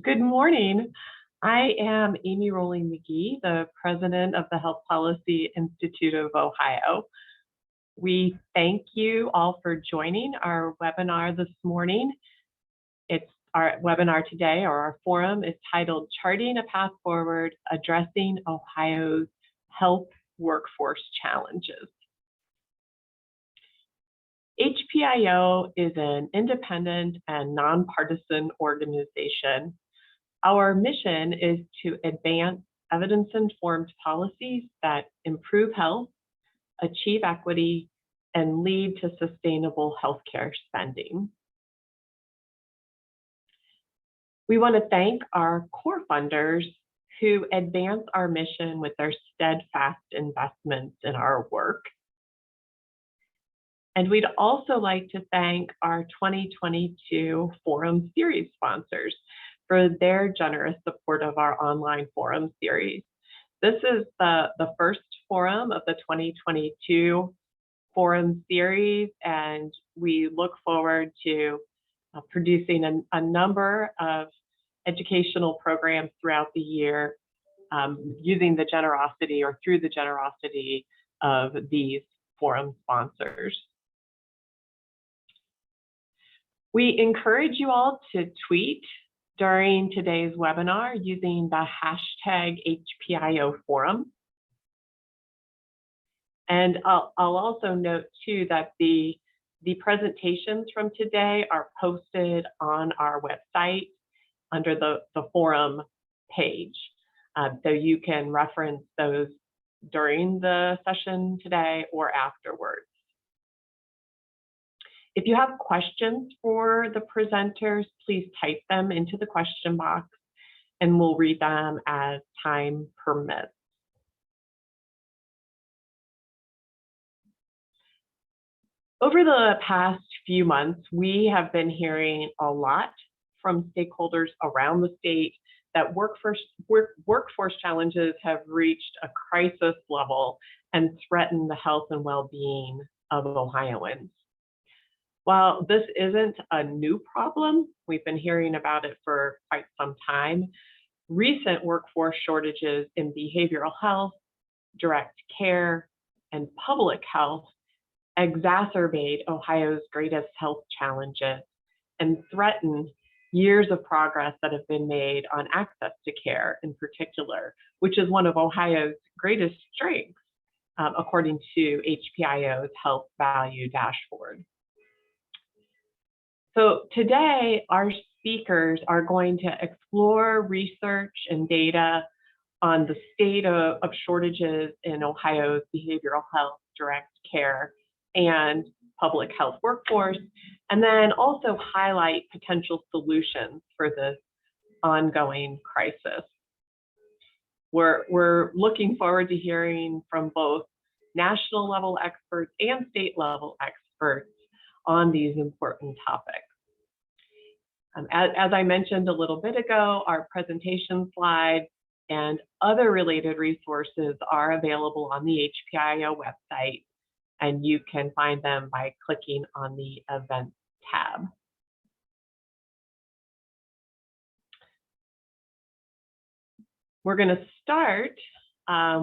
Good morning. I am Amy Rowling McGee, the president of the Health Policy Institute of Ohio. We thank you all for joining our webinar this morning. It's our webinar today, or our forum, is titled Charting a Path Forward, Addressing Ohio's Health Workforce Challenges. HPIO is an independent and nonpartisan organization. Our mission is to advance evidence-informed policies that improve health, achieve equity, and lead to sustainable healthcare spending. We want to thank our core funders who advance our mission with their steadfast investments in our work. And we'd also like to thank our 2022 Forum Series sponsors for their generous support of our online forum series. This is the first forum of the 2022 Forum Series, and we look forward to producing a number of educational programs throughout the year using the generosity or through the generosity of these forum sponsors. We encourage you all to tweet during today's webinar using the hashtag HPIO forum. And I'll also note too that the presentations from today are posted on our website under the forum page. So you can reference those during the session today or afterwards. If you have questions for the presenters, please type them into the question box and we'll read them as time permits. Over the past few months, we have been hearing a lot from stakeholders around the state that workforce challenges have reached a crisis level and threaten the health and well-being of Ohioans. While this isn't a new problem, we've been hearing about it for quite some time. Recent workforce shortages in behavioral health, direct care, and public health exacerbate Ohio's greatest health challenges and threaten years of progress that have been made on access to care in particular, which is one of Ohio's greatest strengths, according to HPIO's Health Value Dashboard. So today, our speakers are going to explore research and data on the state of shortages in Ohio's behavioral health, direct care, and public health workforce, and then also highlight potential solutions for this ongoing crisis. We're looking forward to hearing from both national level experts and state level experts on these important topics. As I mentioned a little bit ago, our presentation slides and other related resources are available on the HPIO website, and you can find them by clicking on the Events tab. We're going to start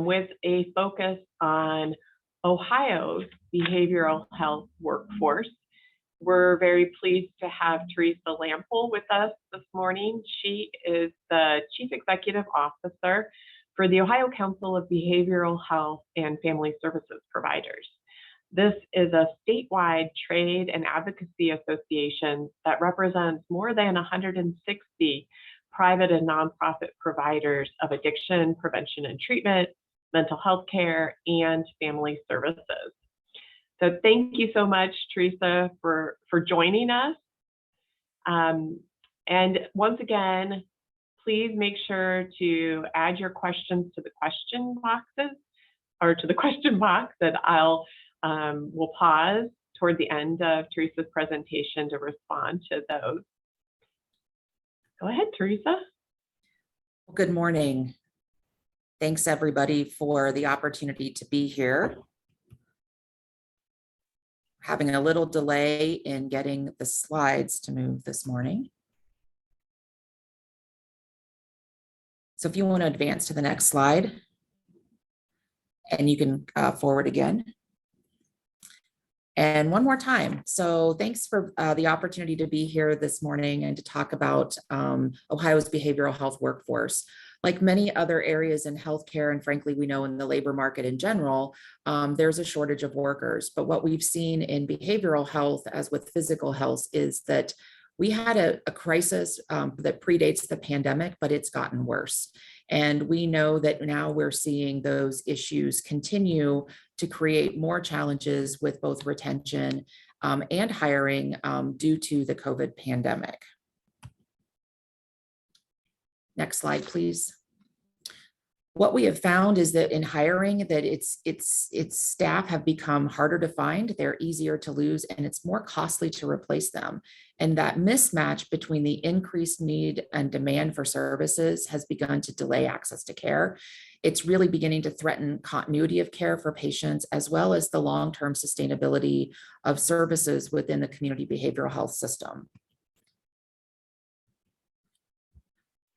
with a focus on Ohio's behavioral health workforce. We're very pleased to have Teresa Lampel with us this morning. She is the Chief Executive Officer for the Ohio Council of Behavioral Health and Family Services Providers. This is a statewide trade and advocacy association that represents more than 160 private and nonprofit providers of addiction, prevention and treatment, mental health care, and family services. So thank you so much, Teresa, for joining us. And once again, please make sure to add your questions to the question boxes, or to the question box that we'll pause toward the end of Teresa's presentation to respond to those. Go ahead, Teresa. Good morning. Thanks everybody for the opportunity to be here. Having a little delay in getting the slides to move this morning. So if you want to advance to the next slide, and you can forward again. And one more time. So thanks for the opportunity to be here this morning and to talk about Ohio's behavioral health workforce. Like many other areas in healthcare, and frankly, we know in the labor market in general, there's a shortage of workers. But what we've seen in behavioral health, as with physical health, is that we had a crisis that predates the pandemic, but it's gotten worse. And we know that now we're seeing those issues continue to create more challenges with both retention and hiring due to the COVID pandemic. Next slide, please. What we have found is that in hiring, that its staff have become harder to find, they're easier to lose, and it's more costly to replace them. And that mismatch between the increased need and demand for services has begun to delay access to care. It's really beginning to threaten continuity of care for patients, as well as the long-term sustainability of services within the community behavioral health system.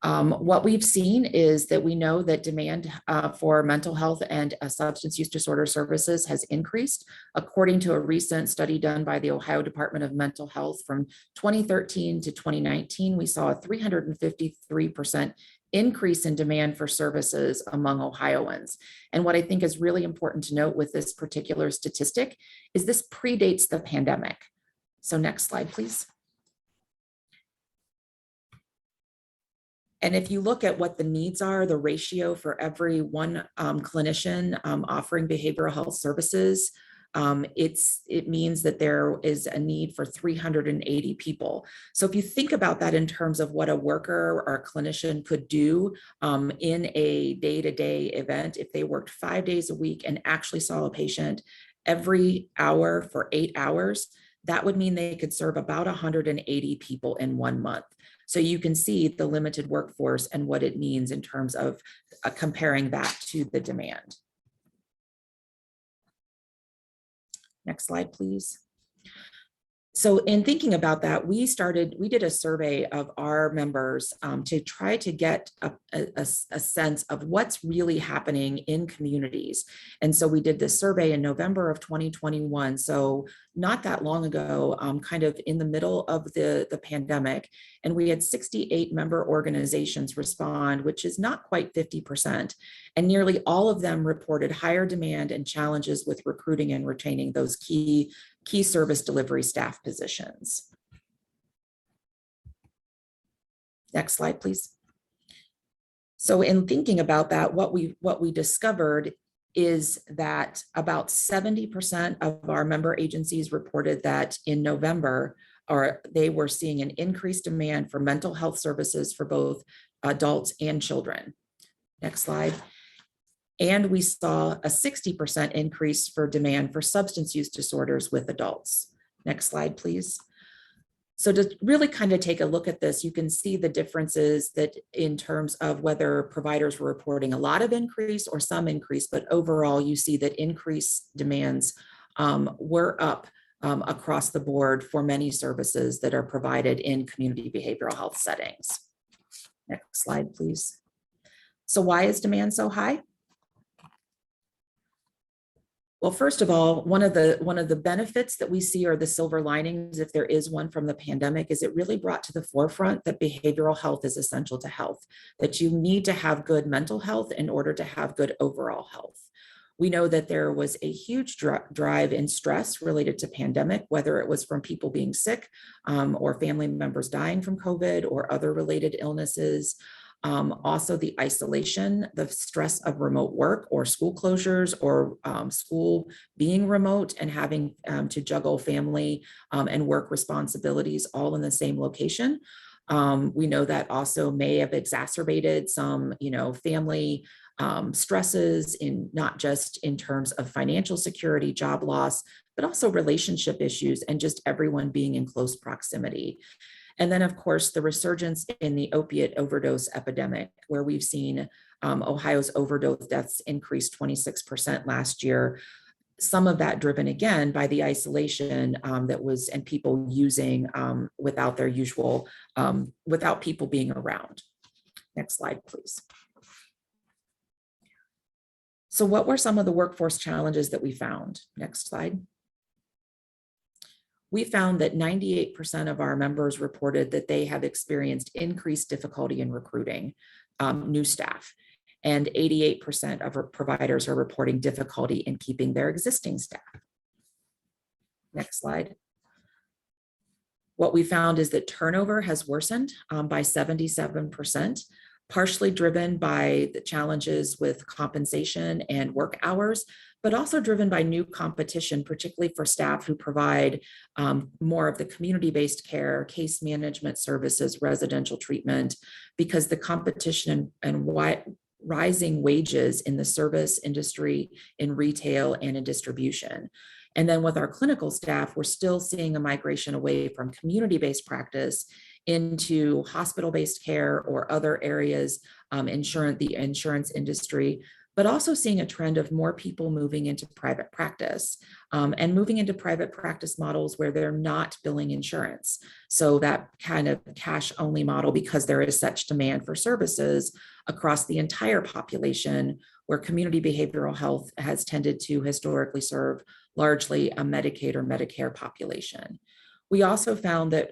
What we've seen is that we know that demand for mental health and substance use disorder services has increased. According to a recent study done by the Ohio Department of Mental Health from 2013 to 2019, we saw a 353% increase in demand for services among Ohioans. And what I think is really important to note with this particular statistic is this predates the pandemic. So next slide, please. And if you look at what the needs are, the ratio for every one clinician offering behavioral health services, it means that there is a need for 380 people. So if you think about that in terms of what a worker or a clinician could do in a day-to-day event, if they worked 5 days a week and actually saw a patient every hour for 8 hours, that would mean they could serve about 180 people in 1 month. So you can see the limited workforce and what it means in terms of comparing that to the demand. Next slide, please. So in thinking about that, we did a survey of our members to try to get a sense of what's really happening in communities. And so we did this survey in November of 2021. So not that long ago, kind of in the middle of the pandemic. And we had 68 member organizations respond, which is not quite 50%. And nearly all of them reported higher demand and challenges with recruiting and retaining those key service delivery staff positions. Next slide, please. So in thinking about that, what we discovered is that about 70% of our member agencies reported that in November, they were seeing an increased demand for mental health services for both adults and children. Next slide. And we saw a 60% increase for demand for substance use disorders with adults. Next slide, please. So to really kind of take a look at this, you can see the differences that in terms of whether providers were reporting a lot of increase or some increase, but overall you see that increased demands were up across the board for many services that are provided in community behavioral health settings. Next slide, please. So why is demand so high? Well, first of all, one of the benefits that we see, or the silver linings, if there is one from the pandemic, is it really brought to the forefront that behavioral health is essential to health, that you need to have good mental health in order to have good overall health. We know that there was a huge drive in stress related to pandemic, whether it was from people being sick or family members dying from COVID or other related illnesses. Also the isolation, the stress of remote work or school closures or school being remote and having to juggle family and work responsibilities all in the same location. We know that also may have exacerbated some, family stresses in not just in terms of financial security, job loss, but also relationship issues and just everyone being in close proximity. And then, of course, the resurgence in the opiate overdose epidemic, where we've seen Ohio's overdose deaths increase 26% last year. Some of that driven again by the isolation and people using without their usual, without people being around. Next slide, please. So what were some of the workforce challenges that we found? Next slide. We found that 98% of our members reported that they have experienced increased difficulty in recruiting new staff, and 88% of our providers are reporting difficulty in keeping their existing staff. Next slide. What we found is that turnover has worsened by 77%, partially driven by the challenges with compensation and work hours, but also driven by new competition, particularly for staff who provide more of the community-based care, case management services, residential treatment, because the competition and rising wages in the service industry, in retail, and in distribution. And then with our clinical staff, we're still seeing a migration away from community-based practice into hospital-based care or other areas, the insurance industry, but also seeing a trend of more people moving into private practice and moving into private practice models where they're not billing insurance. So that kind of cash-only model, because there is such demand for services across the entire population, where community behavioral health has tended to historically serve largely a Medicaid or Medicare population. We also found that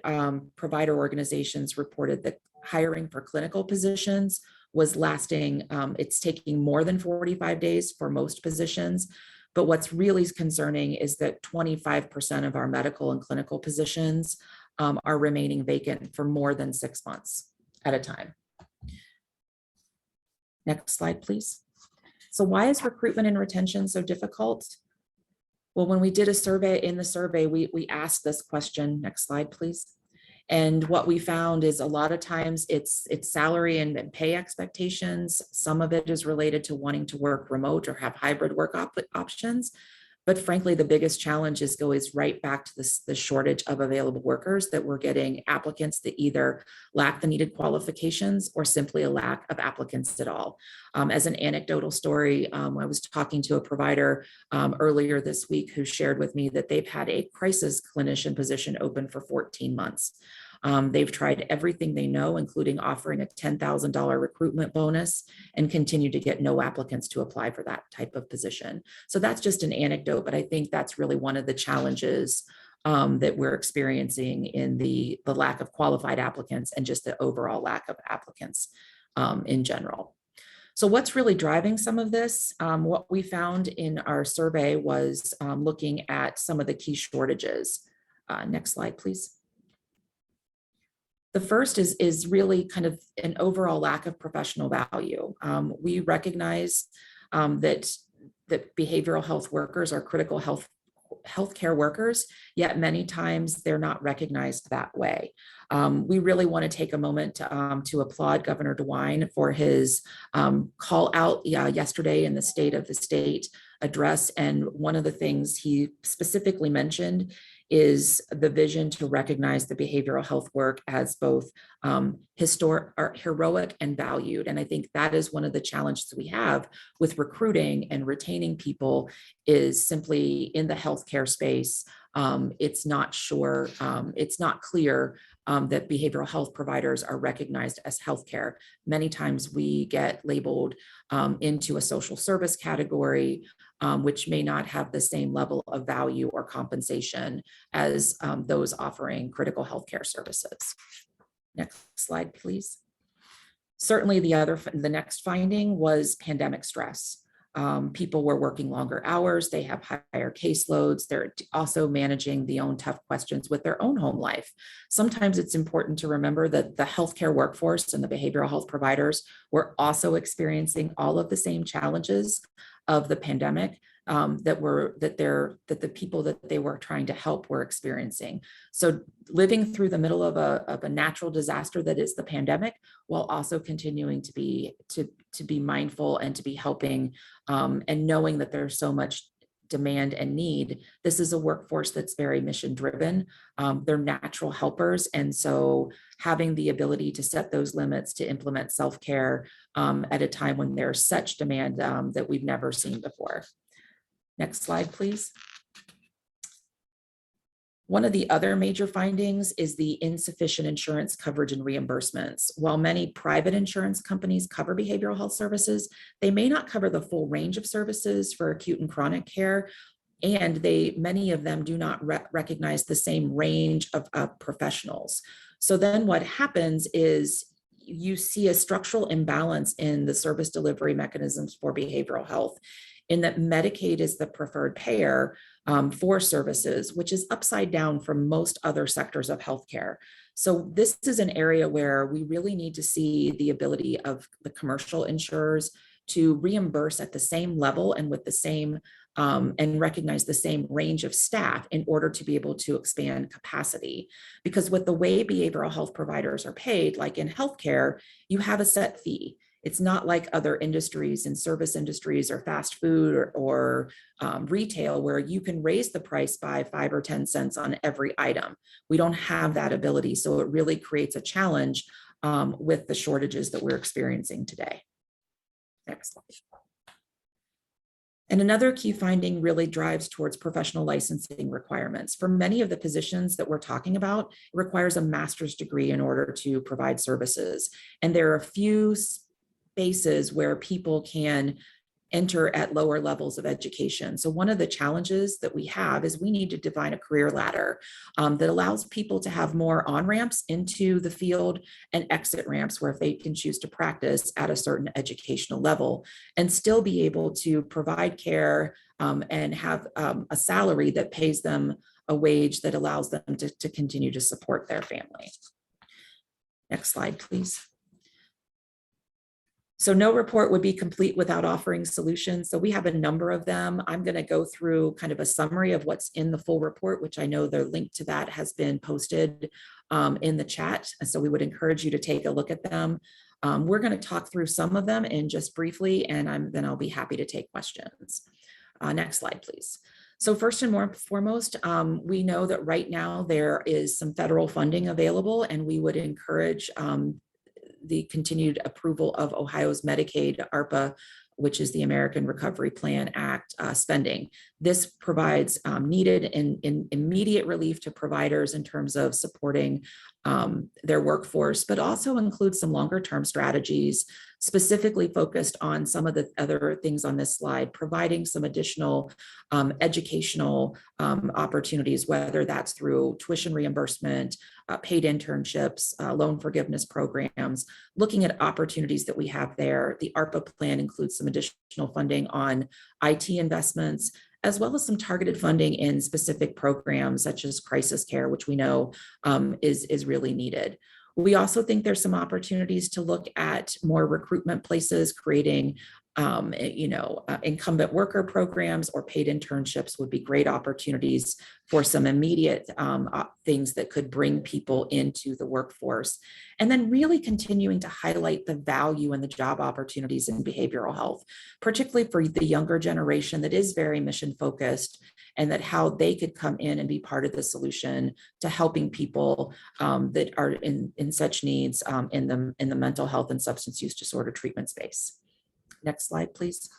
provider organizations reported that hiring for clinical positions was lasting, it's taking more than 45 days for most positions. But what's really concerning is that 25% of our medical and clinical positions are remaining vacant for more than 6 months at a time. Next slide, please. So why is recruitment and retention so difficult? Well, when we did a survey, we asked this question. Next slide, please. And what we found is a lot of times it's salary and pay expectations. Some of it is related to wanting to work remote or have hybrid work options. But frankly, the biggest challenge goes right back to the shortage of available workers, that we're getting applicants that either lack the needed qualifications or simply a lack of applicants at all. As an anecdotal story, I was talking to a provider earlier this week who shared with me that they've had a crisis clinician position open for 14 months. They've tried everything they know, including offering a $10,000 recruitment bonus, and continue to get no applicants to apply for that type of position. So that's just an anecdote, but I think that's really one of the challenges that we're experiencing in the lack of qualified applicants and just the overall lack of applicants in general. So what's really driving some of this? What we found in our survey was looking at some of the key shortages. Next slide, please. The first is really kind of an overall lack of professional value. We recognize that behavioral health workers are critical healthcare workers, yet many times they're not recognized that way. We really want to take a moment to applaud Governor DeWine for his call out yesterday in the State of the State address. And one of the things he specifically mentioned is the vision to recognize the behavioral health work as both heroic and valued. And I think that is one of the challenges we have with recruiting and retaining people, is simply in the healthcare space. It's not clear that behavioral health providers are recognized as healthcare. Many times we get labeled into a social service category, which may not have the same level of value or compensation as those offering critical healthcare services. Next slide, please. Certainly the next finding was pandemic stress. People were working longer hours, they have higher caseloads, they're also managing the own tough questions with their own home life. Sometimes it's important to remember that the healthcare workforce and the behavioral health providers were also experiencing all of the same challenges of the pandemic that the people that they were trying to help were experiencing. So living through the middle of a natural disaster that is the pandemic, while also continuing to be mindful and to be helping, and knowing that there's so much demand and need. This is a workforce that's very mission driven. They're natural helpers. And so having the ability to set those limits to implement self-care at a time when there's such demand that we've never seen before. Next slide, please. One of the other major findings is the insufficient insurance coverage and reimbursements. While many private insurance companies cover behavioral health services, they may not cover the full range of services for acute and chronic care, and many of them do not recognize the same range of professionals. So then what happens is you see a structural imbalance in the service delivery mechanisms for behavioral health, in that Medicaid is the preferred payer for services, which is upside down from most other sectors of healthcare. So this is an area where we really need to see the ability of the commercial insurers to reimburse at the same level and with the same and recognize the same range of staff in order to be able to expand capacity. Because with the way behavioral health providers are paid, like in healthcare, you have a set fee. It's not like other industries and service industries or fast food or retail, where you can raise the price by 5 or 10 cents on every item. We don't have that ability. So it really creates a challenge with the shortages that we're experiencing today. Next slide. And another key finding really drives towards professional licensing requirements. For many of the positions that we're talking about, it requires a master's degree in order to provide services. And there are a few spaces where people can enter at lower levels of education. So one of the challenges that we have is we need to define a career ladder that allows people to have more on-ramps into the field and exit ramps where they can choose to practice at a certain educational level and still be able to provide care and have a salary that pays them a wage that allows them to continue to support their family. Next slide, please. So no report would be complete without offering solutions. So we have a number of them. I'm going to go through kind of a summary of what's in the full report, which I know the link to that has been posted in the chat. And so we would encourage you to take a look at them. We're going to talk through some of them and just briefly, and then I'll be happy to take questions. Next slide, please. So first and foremost, we know that right now there is some federal funding available, and we would encourage the continued approval of Ohio's Medicaid, ARPA, which is the American Recovery Plan Act spending. This provides needed and immediate relief to providers in terms of supporting their workforce, but also includes some longer term strategies specifically focused on some of the other things on this slide, providing some additional educational opportunities, whether that's through tuition reimbursement, paid internships, loan forgiveness programs, looking at opportunities that we have there. The ARPA plan includes some additional funding on IT investments, as well as some targeted funding in specific programs such as crisis care, which we know is really needed. We also think there's some opportunities to look at more recruitment places, creating incumbent worker programs or paid internships would be great opportunities for some immediate things that could bring people into the workforce. And then really continuing to highlight the value and the job opportunities in behavioral health, particularly for the younger generation that is very mission focused, and that how they could come in and be part of the solution to helping people that are in such needs in the mental health and substance use disorder treatment space. Next slide, please.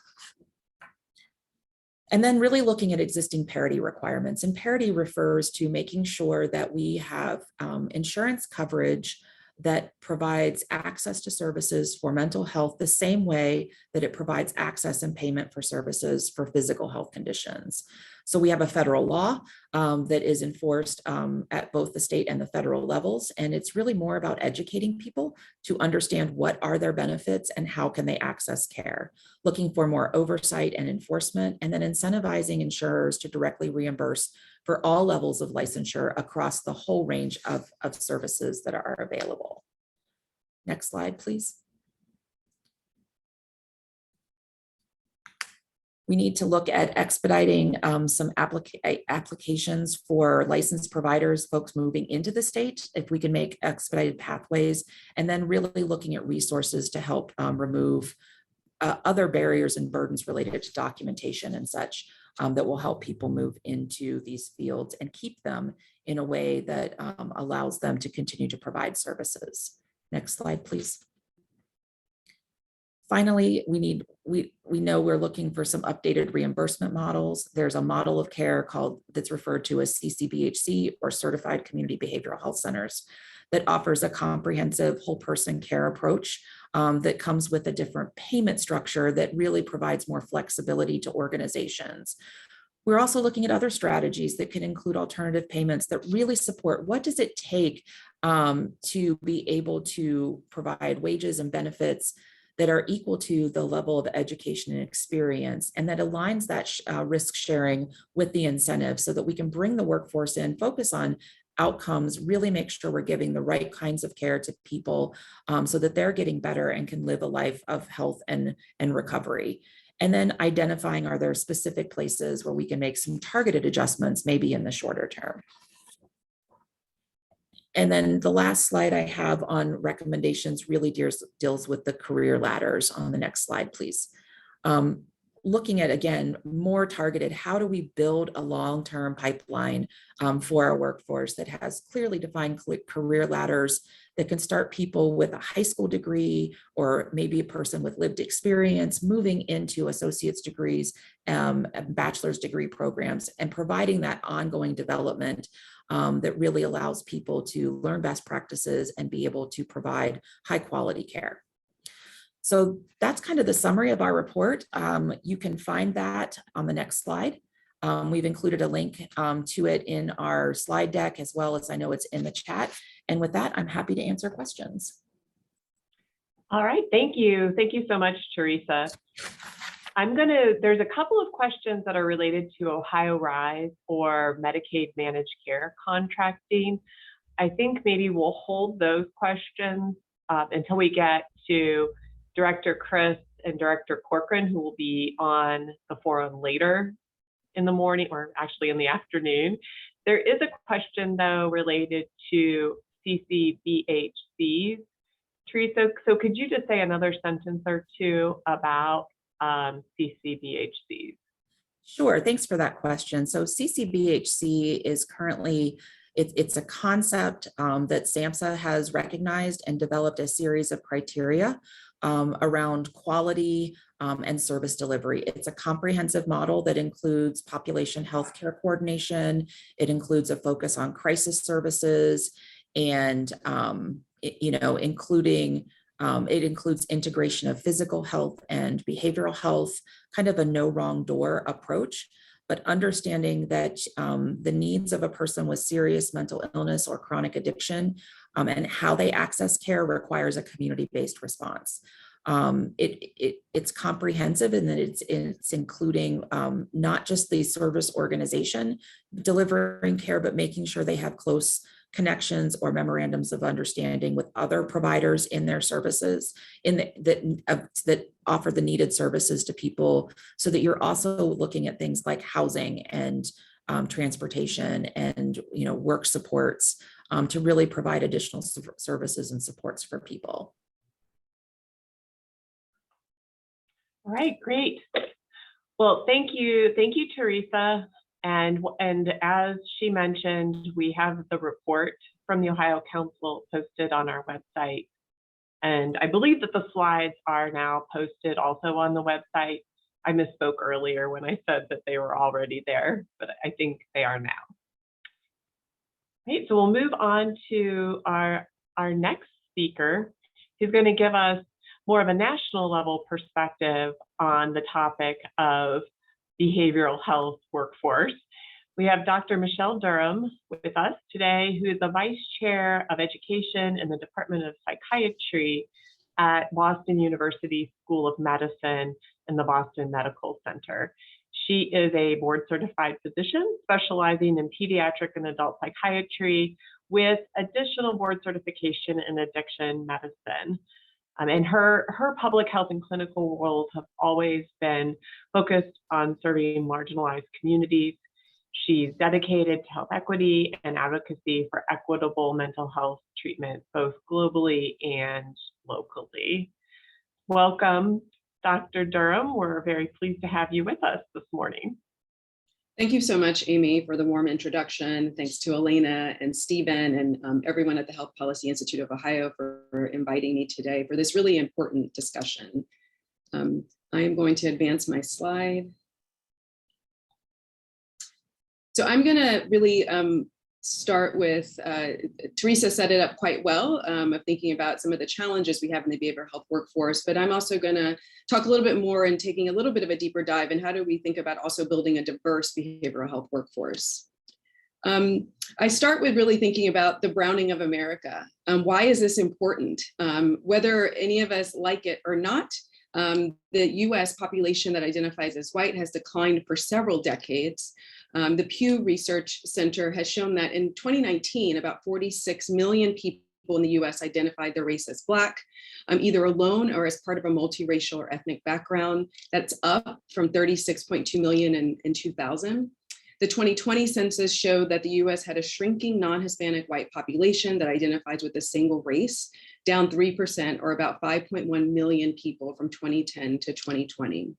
And then really looking at existing parity requirements. And parity refers to making sure that we have insurance coverage that provides access to services for mental health the same way that it provides access and payment for services for physical health conditions. So we have a federal law that is enforced at both the state and the federal levels. And it's really more about educating people to understand what are their benefits and how can they access care, looking for more oversight and enforcement, and then incentivizing insurers to directly reimburse for all levels of licensure across the whole range of services that are available. Next slide, please. We need to look at expediting some applications for licensed providers, folks moving into the state, if we can make expedited pathways, and then really looking at resources to help remove other barriers and burdens related to documentation and such that will help people move into these fields and keep them in a way that allows them to continue to provide services. Next slide, please. Finally, we know we're looking for some updated reimbursement models. There's a model of care that's referred to as CCBHC, or Certified Community Behavioral Health Centers, that offers a comprehensive whole person care approach that comes with a different payment structure that really provides more flexibility to organizations. We're also looking at other strategies that can include alternative payments that really support what does it take to be able to provide wages and benefits that are equal to the level of education and experience, and that aligns that risk sharing with the incentive so that we can bring the workforce in, focus on outcomes, really make sure we're giving the right kinds of care to people so that they're getting better and can live a life of health and recovery. And then identifying, are there specific places where we can make some targeted adjustments, maybe in the shorter term. And then the last slide I have on recommendations really deals with the career ladders. On the next slide, please. Looking at, again, more targeted, how do we build a long-term pipeline for our workforce that has clearly defined career ladders that can start people with a high school degree, or maybe a person with lived experience moving into associate's degrees, bachelor's degree programs, and providing that ongoing development that really allows people to learn best practices and be able to provide high quality care. So that's kind of the summary of our report. You can find that on the next slide. We've included a link to it in our slide deck, as well as I know it's in the chat. And with that, I'm happy to answer questions. All right, thank you. Thank you so much, Teresa. There's a couple of questions that are related to Ohio RISE or Medicaid managed care contracting. I think maybe we'll hold those questions until we get to Director Chris and Director Corcoran, who will be on the forum later in the morning, or actually in the afternoon. There is a question, though, related to CCBHCs. Teresa, so could you just say another sentence or two about CCBHCs? Sure, thanks for that question. So CCBHC is currently, it's a concept that SAMHSA has recognized and developed a series of criteria around quality and service delivery. It's a comprehensive model that includes population healthcare coordination. It includes a focus on crisis services, and it includes integration of physical health and behavioral health, kind of a no wrong door approach, but understanding that the needs of a person with serious mental illness or chronic addiction and how they access care requires a community-based response. It's comprehensive in that it's including not just the service organization delivering care, but making sure they have close connections or memorandums of understanding with other providers in their services that offer the needed services to people, so that you're also looking at things like housing and transportation and work supports to really provide additional services and supports for people. All right, great. Well, thank you, Teresa. And as she mentioned, we have the report from the Ohio Council posted on our website. And I believe that the slides are now posted also on the website. I misspoke earlier when I said that they were already there, but I think they are now. Right, so we'll move on to our next speaker, who's going to give us more of a national level perspective on the topic of behavioral health workforce. We have Dr. Michelle Durham with us today, who is the Vice Chair of Education in the Department of Psychiatry at Boston University School of Medicine and the Boston Medical Center. She is a board-certified physician specializing in pediatric and adult psychiatry with additional board certification in addiction medicine. And her public health and clinical roles have always been focused on serving marginalized communities. She's dedicated to health equity and advocacy for equitable mental health treatment, both globally and locally. Welcome, Dr. Durham. We're very pleased to have you with us this morning. Thank you so much, Amy, for the warm introduction. Thanks to Elena and Stephen and everyone at the Health Policy Institute of Ohio for inviting me today for this really important discussion. I am going to advance my slide. So I'm going to really start with, Teresa set it up quite well, of thinking about some of the challenges we have in the behavioral health workforce, but I'm also going to talk a little bit more and taking a little bit of a deeper dive in how do we think about also building a diverse behavioral health workforce. I start with really thinking about the browning of America. Why is this important? Whether any of us like it or not, the US population that identifies as white has declined for several decades. The Pew Research Center has shown that in 2019, about 46 million people in the US identified their race as Black, either alone or as part of a multiracial or ethnic background. That's up from 36.2 million in 2000. The 2020 census showed that the US had a shrinking non-Hispanic white population that identifies with a single race, down 3% or about 5.1 million people from 2010 to 2020.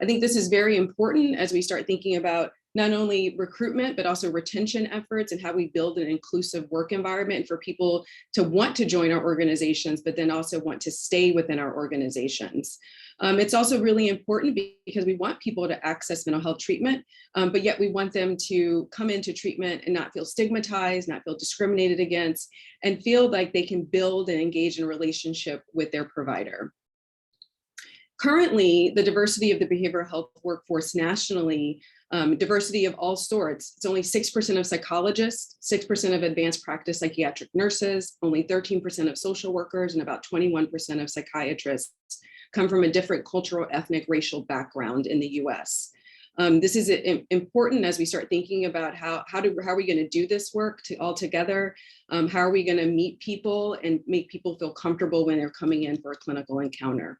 I think this is very important as we start thinking about not only recruitment, but also retention efforts and how we build an inclusive work environment for people to want to join our organizations, but then also want to stay within our organizations. It's also really important because we want people to access mental health treatment, but yet we want them to come into treatment and not feel stigmatized, not feel discriminated against, and feel like they can build and engage in a relationship with their provider. Currently, the diversity of the behavioral health workforce nationally, diversity of all sorts, it's only 6% of psychologists, 6% of advanced practice psychiatric nurses, only 13% of social workers, and about 21% of psychiatrists come from a different cultural, ethnic, racial background in the US. This is important as we start thinking about how are we going to do this work all together? How are we going to meet people and make people feel comfortable when they're coming in for a clinical encounter?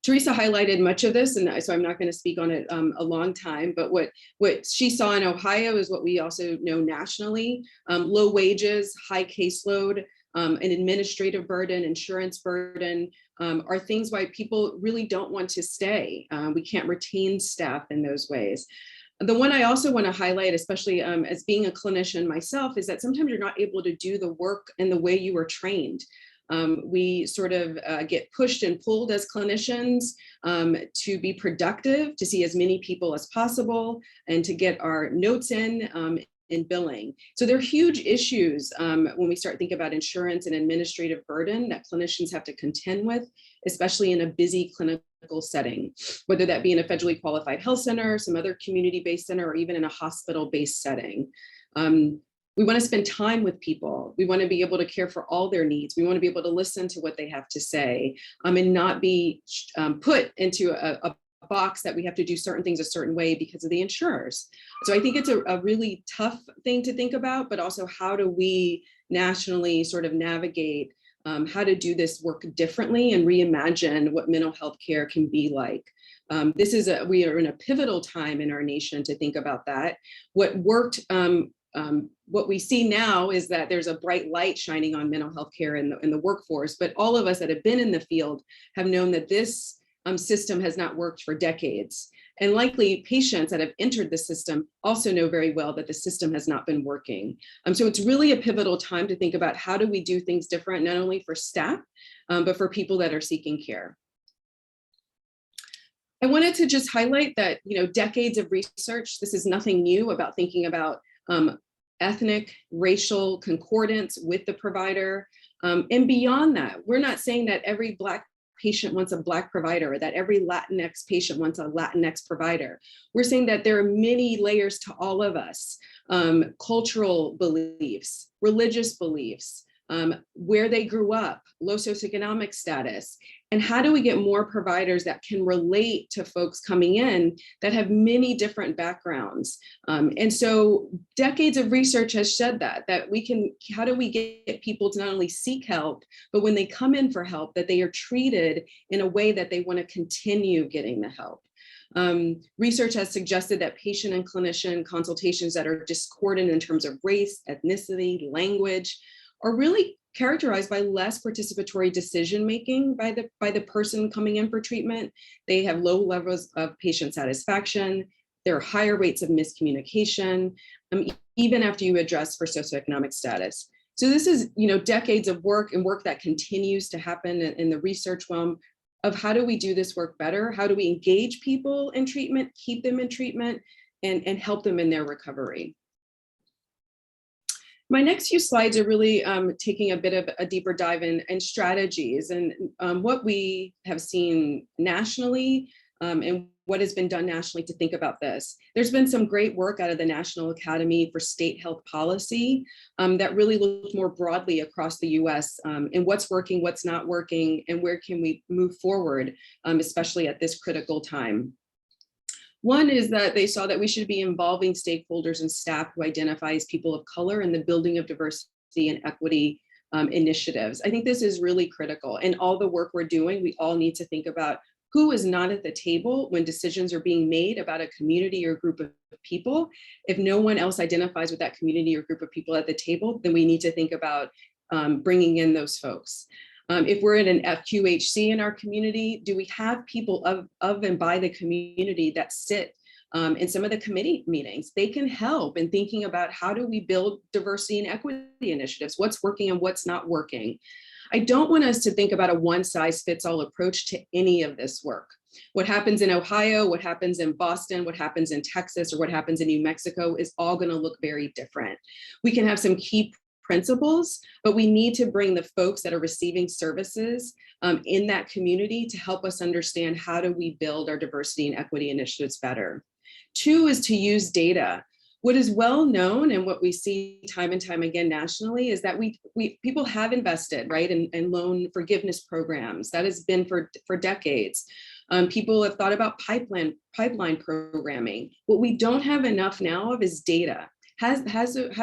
Teresa highlighted much of this, and so I'm not going to speak on it a long time, but what she saw in Ohio is what we also know nationally: low wages, high caseload, an administrative burden, insurance burden, are things why people really don't want to stay. We can't retain staff in those ways. The one I also want to highlight, especially as being a clinician myself, is that sometimes you're not able to do the work in the way you were trained. We sort of get pushed and pulled as clinicians to be productive, to see as many people as possible, and to get our notes in billing. So there are huge issues when we start thinking about insurance and administrative burden that clinicians have to contend with, especially in a busy clinical setting, whether that be in a federally qualified health center, some other community-based center, or even in a hospital-based setting. We want to spend time with people. We want to be able to care for all their needs. We want to be able to listen to what they have to say, and not be put into a box that we have to do certain things a certain way because of the insurers. So I think it's a really tough thing to think about, but also how do we nationally sort of navigate how to do this work differently and reimagine what mental health care can be like. We are in a pivotal time in our nation to think about that. What worked, what we see now is that there's a bright light shining on mental health care in the workforce, but all of us that have been in the field have known that this system has not worked for decades. And likely patients that have entered the system also know very well that the system has not been working. So it's really a pivotal time to think about how do we do things different, not only for staff, but for people that are seeking care. I wanted to just highlight that, decades of research, this is nothing new about thinking about ethnic, racial concordance with the provider. And beyond that, we're not saying that every Black patient wants a Black provider, or that every Latinx patient wants a Latinx provider. We're saying that there are many layers to all of us: cultural beliefs, religious beliefs, where they grew up, low socioeconomic status, and how do we get more providers that can relate to folks coming in that have many different backgrounds. And so decades of research has said that how do we get people to not only seek help, but when they come in for help, that they are treated in a way that they want to continue getting the help. Research has suggested that patient and clinician consultations that are discordant in terms of race, ethnicity, language, are really characterized by less participatory decision-making by the person coming in for treatment. They have low levels of patient satisfaction. There are higher rates of miscommunication, even after you address for socioeconomic status. So this is, decades of work and work that continues to happen in the research realm of how do we do this work better? How do we engage people in treatment, keep them in treatment, and help them in their recovery? My next few slides are really taking a bit of a deeper dive in strategies and what we have seen nationally and what has been done nationally to think about this. There's been some great work out of the National Academy for State Health Policy that really looked more broadly across the US and what's working, what's not working, and where can we move forward, especially at this critical time. One is that they saw that we should be involving stakeholders and staff who identify as people of color in the building of diversity and equity initiatives. I think this is really critical. And all the work we're doing, we all need to think about who is not at the table when decisions are being made about a community or group of people. If no one else identifies with that community or group of people at the table, then we need to think about bringing in those folks. If we're in an FQHC in our community, do we have people of and by the community that sit in some of the committee meetings? They can help in thinking about how do we build diversity and equity initiatives, what's working and what's not working. I don't want us to think about a one-size-fits-all approach to any of this work. What happens in Ohio, what happens in Boston, what happens in Texas, or what happens in New Mexico is all going to look very different. We can have some key principles, but we need to bring the folks that are receiving services in that community to help us understand how do we build our diversity and equity initiatives better. Two is to use data. What is well known and what we see time and time again nationally is that people have invested, right, in loan forgiveness programs. That has been for decades. People have thought about pipeline programming. What we don't have enough now of is data. Have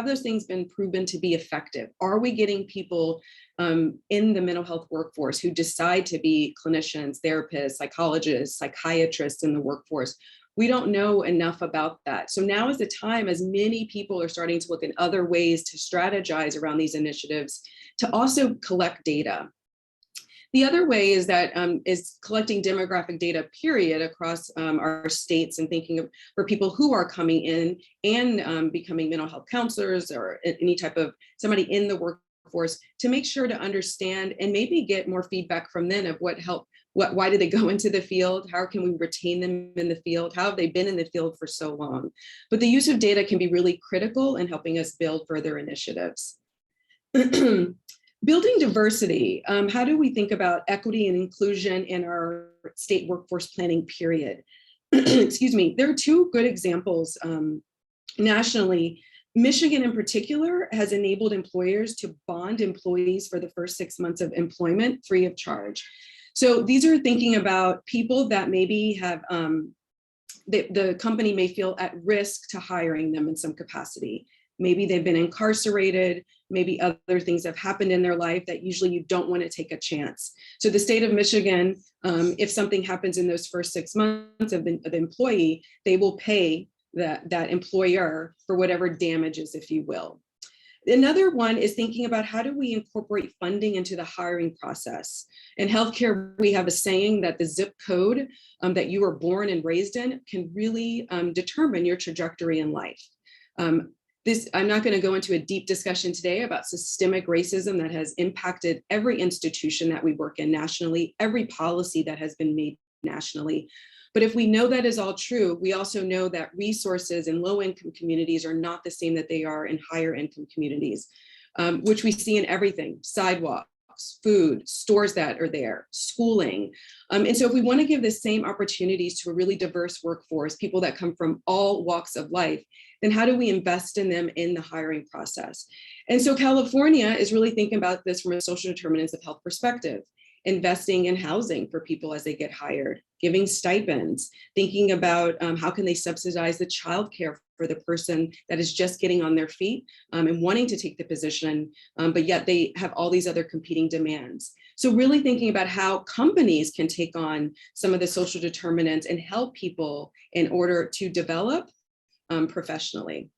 those things been proven to be effective? Are we getting people in the mental health workforce who decide to be clinicians, therapists, psychologists, psychiatrists in the workforce? We don't know enough about that. So now is the time, as many people are starting to look at other ways to strategize around these initiatives, to also collect data. The other way is that is collecting demographic data, period, across our states and thinking of for people who are coming in and becoming mental health counselors or any type of somebody in the workforce to make sure to understand and maybe get more feedback from them of why did they go into the field? How can we retain them in the field? How have they been in the field for so long? But the use of data can be really critical in helping us build further initiatives. Building diversity, how do we think about equity and inclusion in our state workforce planning period? Excuse me, there are two good examples nationally. Michigan in particular has enabled employers to bond employees for the first 6 months of employment free of charge. So these are thinking about people that maybe have, the company may feel at risk to hiring them in some capacity. Maybe they've been incarcerated, maybe other things have happened in their life that usually you don't want to take a chance. So the state of Michigan, if something happens in those first 6 months of the employee, they will pay that employer for whatever damages, if you will. Another one is thinking about how do we incorporate funding into the hiring process. In healthcare, we have a saying that the zip code that you were born and raised in can really determine your trajectory in life. I'm not going to go into a deep discussion today about systemic racism that has impacted every institution that we work in nationally, every policy that has been made nationally. But if we know that is all true, we also know that resources in low-income communities are not the same that they are in higher income communities, which we see in everything: sidewalks, food, stores that are there, schooling. And so if we want to give the same opportunities to a really diverse workforce, people that come from all walks of life, then how do we invest in them in the hiring process? And so California is really thinking about this from a social determinants of health perspective, investing in housing for people as they get hired, giving stipends, thinking about how can they subsidize the childcare for the person that is just getting on their feet and wanting to take the position, but yet they have all these other competing demands. So really thinking about how companies can take on some of the social determinants and help people in order to develop professionally.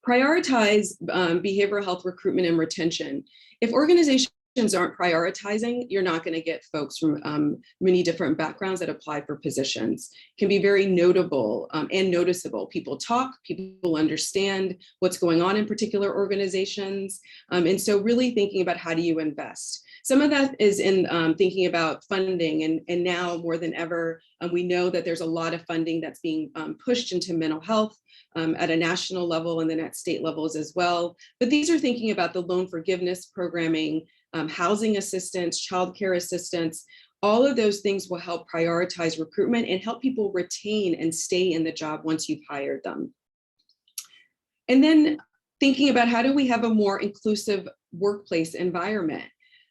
Prioritize behavioral health recruitment and retention. If organizations aren't prioritizing, you're not going to get folks from many different backgrounds that apply for positions. It can be very notable and noticeable. People talk, people understand what's going on in particular organizations. And so really thinking about how do you invest. Some of that is in thinking about funding, and now more than ever, we know that there's a lot of funding that's being pushed into mental health at a national level and then at state levels as well. But these are thinking about the loan forgiveness programming, housing assistance, childcare assistance. All of those things will help prioritize recruitment and help people retain and stay in the job once you've hired them. And then thinking about how do we have a more inclusive workplace environment.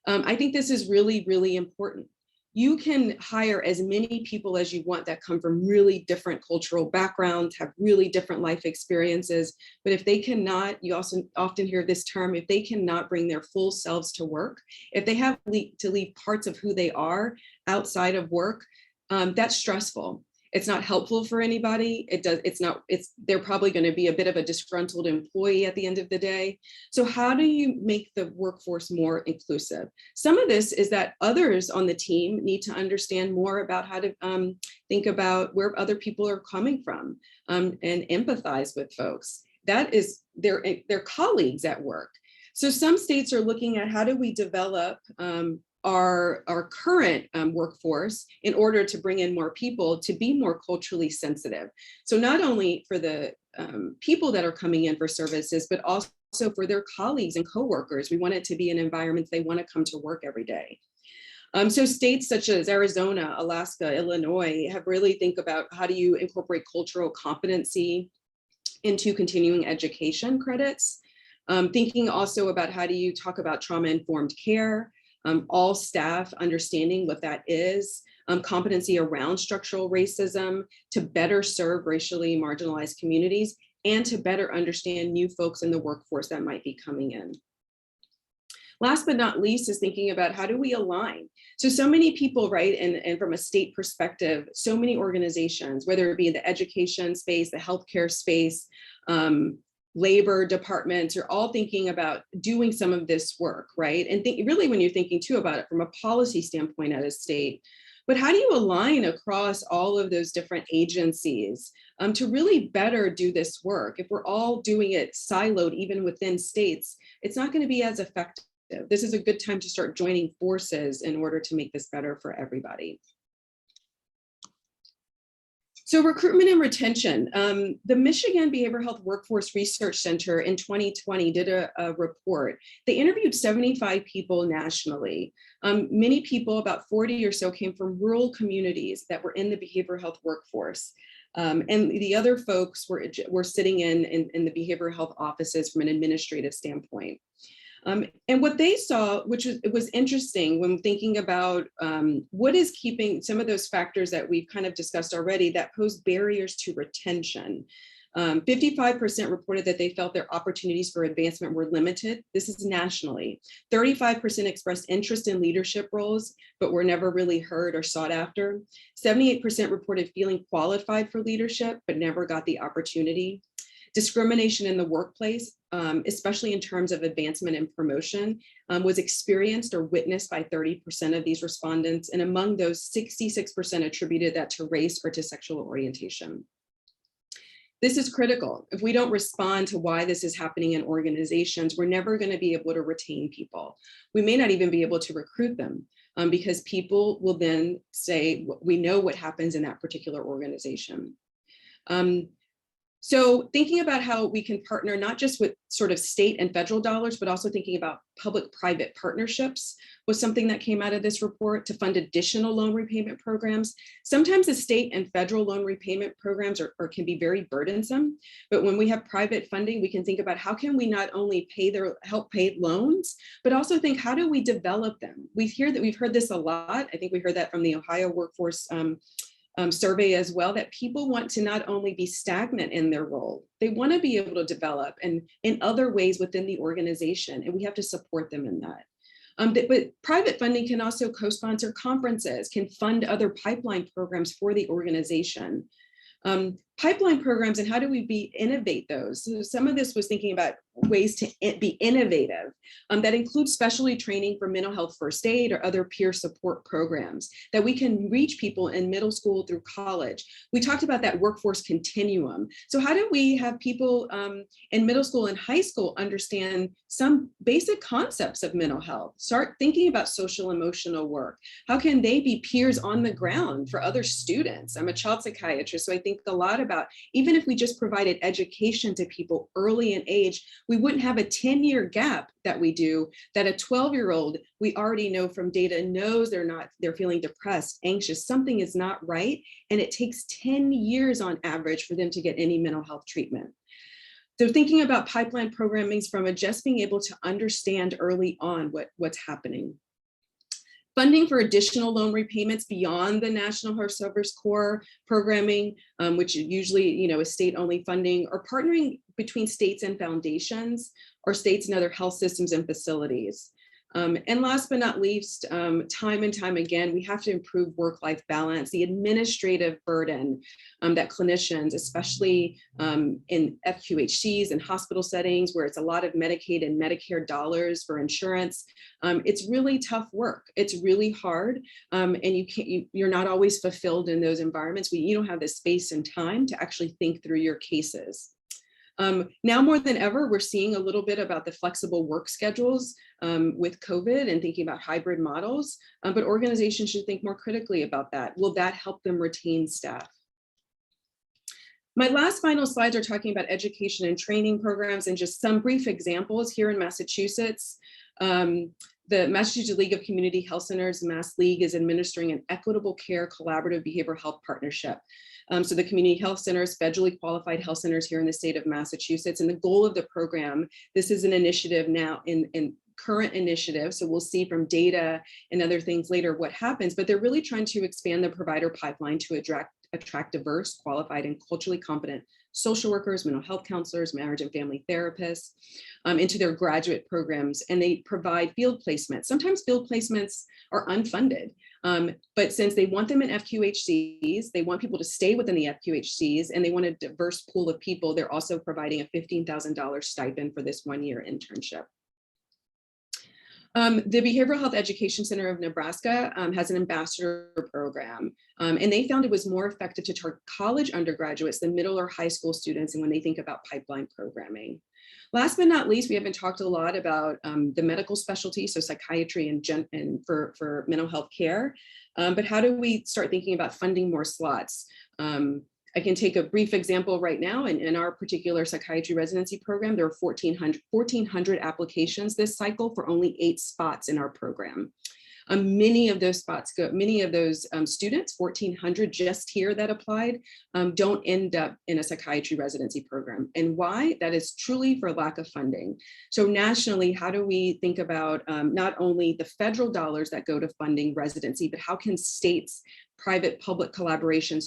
I think this is really, really important. You can hire as many people as you want that come from really different cultural backgrounds, have really different life experiences. But if they cannot, you also often hear this term, if they cannot bring their full selves to work, if they have to leave parts of who they are outside of work, that's stressful. It's not helpful for anybody. They're probably going to be a bit of a disgruntled employee at the end of the day. So how do you make the workforce more inclusive? Some of this is that others on the team need to understand more about how to think about where other people are coming from and empathize with folks. That is their colleagues at work. So some states are looking at how do we develop our current workforce in order to bring in more people to be more culturally sensitive. So not only for the people that are coming in for services, but also for their colleagues and coworkers. We want it to be an environment they want to come to work every day. So states such as Arizona, Alaska, Illinois have really think about how do you incorporate cultural competency into continuing education credits. Thinking also about how do you talk about trauma-informed care, all staff understanding what that is, competency around structural racism to better serve racially marginalized communities and to better understand new folks in the workforce that might be coming in. Last but not least is thinking about how do we align? So many people, right, and from a state perspective, so many organizations, whether it be in the education space, the healthcare space, labor departments are all thinking about doing some of this work, right? And really when you're thinking too about it from a policy standpoint at a state, but how do you align across all of those different agencies to really better do this work? If we're all doing it siloed, even within states, it's not going to be as effective. This is a good time to start joining forces in order to make this better for everybody. So recruitment and retention. The Michigan Behavioral Health Workforce Research Center in 2020 did a report. They interviewed 75 people nationally. Many people, about 40 or so, came from rural communities that were in the behavioral health workforce. And the other folks were sitting in the behavioral health offices from an administrative standpoint. And what they saw, which was interesting when thinking about what is keeping some of those factors that we've kind of discussed already that pose barriers to retention. 55% reported that they felt their opportunities for advancement were limited. This is nationally. 35% expressed interest in leadership roles, but were never really heard or sought after. 78% reported feeling qualified for leadership, but never got the opportunity. Discrimination in the workplace, especially in terms of advancement and promotion, was experienced or witnessed by 30% of these respondents. And among those, 66% attributed that to race or to sexual orientation. This is critical. If we don't respond to why this is happening in organizations, we're never going to be able to retain people. We may not even be able to recruit them because people will then say, we know what happens in that particular organization. So thinking about how we can partner not just with sort of state and federal dollars, but also thinking about public-private partnerships was something that came out of this report to fund additional loan repayment programs. Sometimes the state and federal loan repayment programs can be very burdensome, but when we have private funding, we can think about how can we not only help pay loans, but also think how do we develop them? We've heard this a lot. I think we heard that from the Ohio Workforce survey as well, that people want to not only be stagnant in their role, they want to be able to develop and in other ways within the organization, and we have to support them in that. But private funding can also co-sponsor conferences, can fund other pipeline programs for the organization. Pipeline programs and how do we innovate those? So some of this was thinking about ways to be innovative that includes specialty training for mental health first aid or other peer support programs that we can reach people in middle school through college. We talked about that workforce continuum. So how do we have people in middle school and high school understand some basic concepts of mental health? Start thinking about social emotional work. How can they be peers on the ground for other students? I'm a child psychiatrist, so I think a lot about, even if we just provided education to people early in age, we wouldn't have a 10-year gap that we do, that a 12-year-old, we already know from data, knows they're feeling depressed, anxious, something is not right. And it takes 10 years on average for them to get any mental health treatment. So thinking about pipeline programming from just being able to understand early on what's happening. Funding for additional loan repayments beyond the National Health Service Corps programming, which usually is state-only funding, or partnering between states and foundations, or states and other health systems and facilities. And last but not least, time and time again, we have to improve work-life balance, the administrative burden that clinicians, especially in FQHCs and hospital settings where it's a lot of Medicaid and Medicare dollars for insurance, it's really tough work. It's really hard, and you're not always fulfilled in those environments. You don't have the space and time to actually think through your cases. Now more than ever, we're seeing a little bit about the flexible work schedules with COVID and thinking about hybrid models, but organizations should think more critically about that. Will that help them retain staff? My last final slides are talking about education and training programs and just some brief examples here in Massachusetts. The Massachusetts League of Community Health Centers, Mass League, is administering an equitable care collaborative behavioral health partnership. So the community health centers, federally qualified health centers here in the state of Massachusetts, and the goal of the program, this is an initiative now in current initiative, so we'll see from data and other things later what happens, but they're really trying to expand the provider pipeline to attract diverse, qualified, and culturally competent social workers, mental health counselors, marriage and family therapists into their graduate programs, and they provide field placements. Sometimes field placements are unfunded, but since they want them in FQHCs, they want people to stay within the FQHCs, and they want a diverse pool of people, they're also providing a $15,000 stipend for this one-year internship. The Behavioral Health Education Center of Nebraska has an ambassador program, and they found it was more effective to target college undergraduates than middle or high school students, and when they think about pipeline programming. Last but not least, we haven't talked a lot about the medical specialty, so psychiatry and for mental health care, but how do we start thinking about funding more slots? I can take a brief example right now. In our particular psychiatry residency program, there are 1,400 applications this cycle for only 8 spots in our program. Many of those students, 1,400 just here that applied, don't end up in a psychiatry residency program. And why? That is truly for lack of funding. So nationally, how do we think about not only the federal dollars that go to funding residency, but how can states, private public collaborations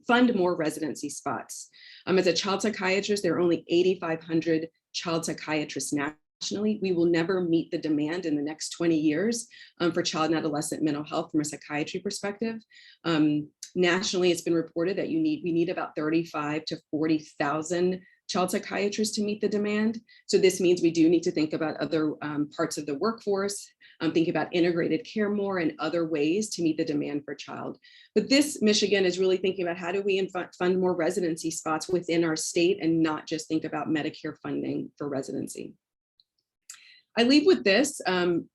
fund more residency spots? As a child psychiatrist, there are only 8,500 child psychiatrists nationally. We will never meet the demand in the next 20 years for child and adolescent mental health from a psychiatry perspective. Nationally, it's been reported that we need about 35 to 40,000 child psychiatrists to meet the demand. So this means we do need to think about other parts of the workforce, think about integrated care more and other ways to meet the demand for child. But this, Michigan, is really thinking about how do we fund more residency spots within our state and not just think about Medicare funding for residency. I leave with this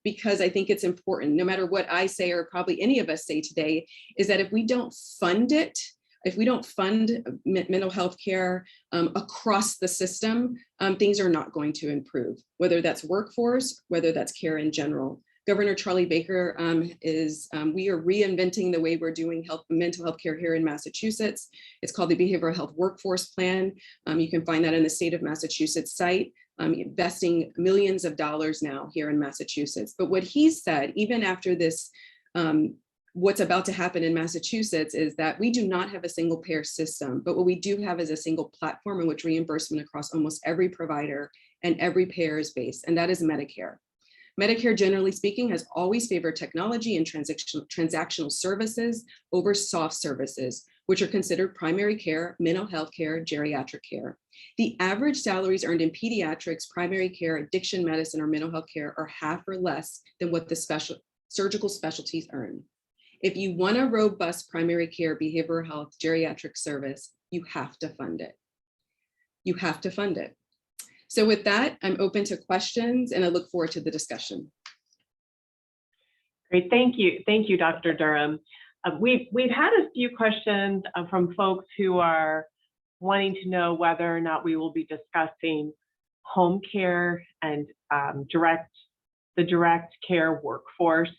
because I think it's important, no matter what I say or probably any of us say today, is that if we don't fund it, if we don't fund mental health care across the system, things are not going to improve, whether that's workforce, whether that's care in general. Governor Charlie Baker we are reinventing the way we're doing mental health care here in Massachusetts. It's called the Behavioral Health Workforce Plan. You can find that in the state of Massachusetts site, investing millions of dollars now here in Massachusetts. But what he said, even after this, what's about to happen in Massachusetts is that we do not have a single payer system, but what we do have is a single platform in which reimbursement across almost every provider and every payer is based, and that is Medicare. Medicare, generally speaking, has always favored technology and transactional services over soft services, which are considered primary care, mental health care, geriatric care. The average salaries earned in pediatrics, primary care, addiction medicine, or mental health care are half or less than what the surgical specialties earn. If you want a robust primary care, behavioral health, geriatric service, you have to fund it. You have to fund it. So with that, I'm open to questions and I look forward to the discussion. Great, thank you. Thank you, Dr. Durham. We've had a few questions from folks who are wanting to know whether or not we will be discussing home care and the direct care workforce.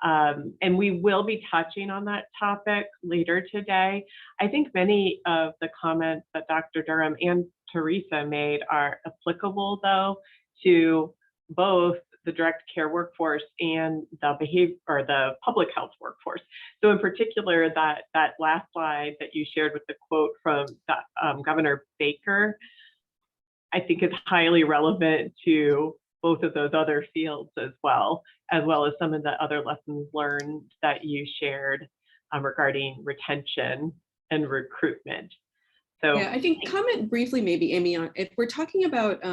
And we will be touching on that topic later today. I think many of the comments that Dr. Durham and Teresa made are applicable, though, to both the direct care workforce and the public health workforce. So in particular, that last slide that you shared with the quote from Governor Baker, I think is highly relevant to both of those other fields as well as some of the other lessons learned that you shared regarding retention and recruitment. So yeah, I think comment briefly, maybe, Amy, on if we're talking about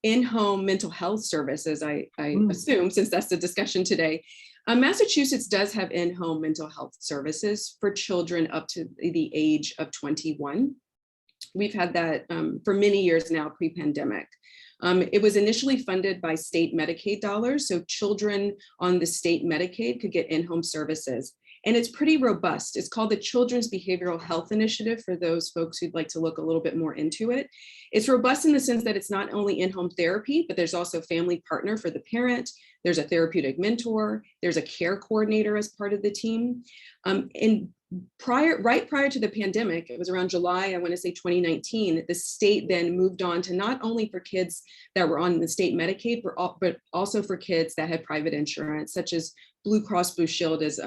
in-home mental health services, I assume, since that's the discussion today, Massachusetts does have in-home mental health services for children up to the age of 21. We've had that for many years now, pre-pandemic. It was initially funded by state Medicaid dollars, so children on the state Medicaid could get in-home services. And it's pretty robust. It's called the Children's Behavioral Health Initiative for those folks who'd like to look a little bit more into it. It's robust in the sense that it's not only in-home therapy, but there's also family partner for the parent. There's a therapeutic mentor. There's a care coordinator as part of the team. And right prior to the pandemic, it was around July, I want to say 2019, the state then moved on to not only for kids that were on the state Medicaid, but also for kids that had private insurance, such as Blue Cross Blue Shield, as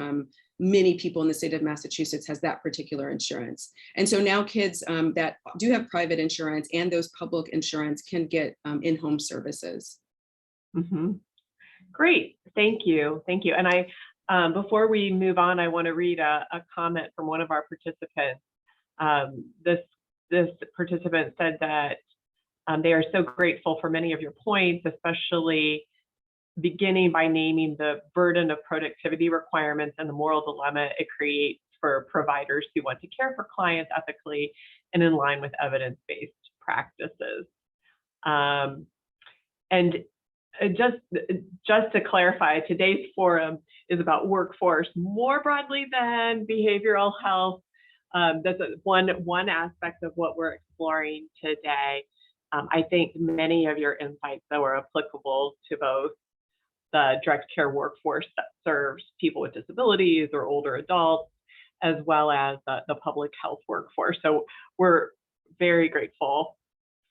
many people in the state of Massachusetts has that particular insurance. And so now kids that do have private insurance and those public insurance can get in-home services. Mm-hmm. Great, thank you. Thank you. And before we move on, I want to read a comment from one of our participants. This participant said that they are so grateful for many of your points, especially beginning by naming the burden of productivity requirements and the moral dilemma it creates for providers who want to care for clients ethically and in line with evidence-based practices. And just to clarify, today's forum is about workforce more broadly than behavioral health. That's one aspect of what we're exploring today. I think many of your insights, though, are applicable to both the direct care workforce that serves people with disabilities or older adults, as well as the public health workforce. So we're very grateful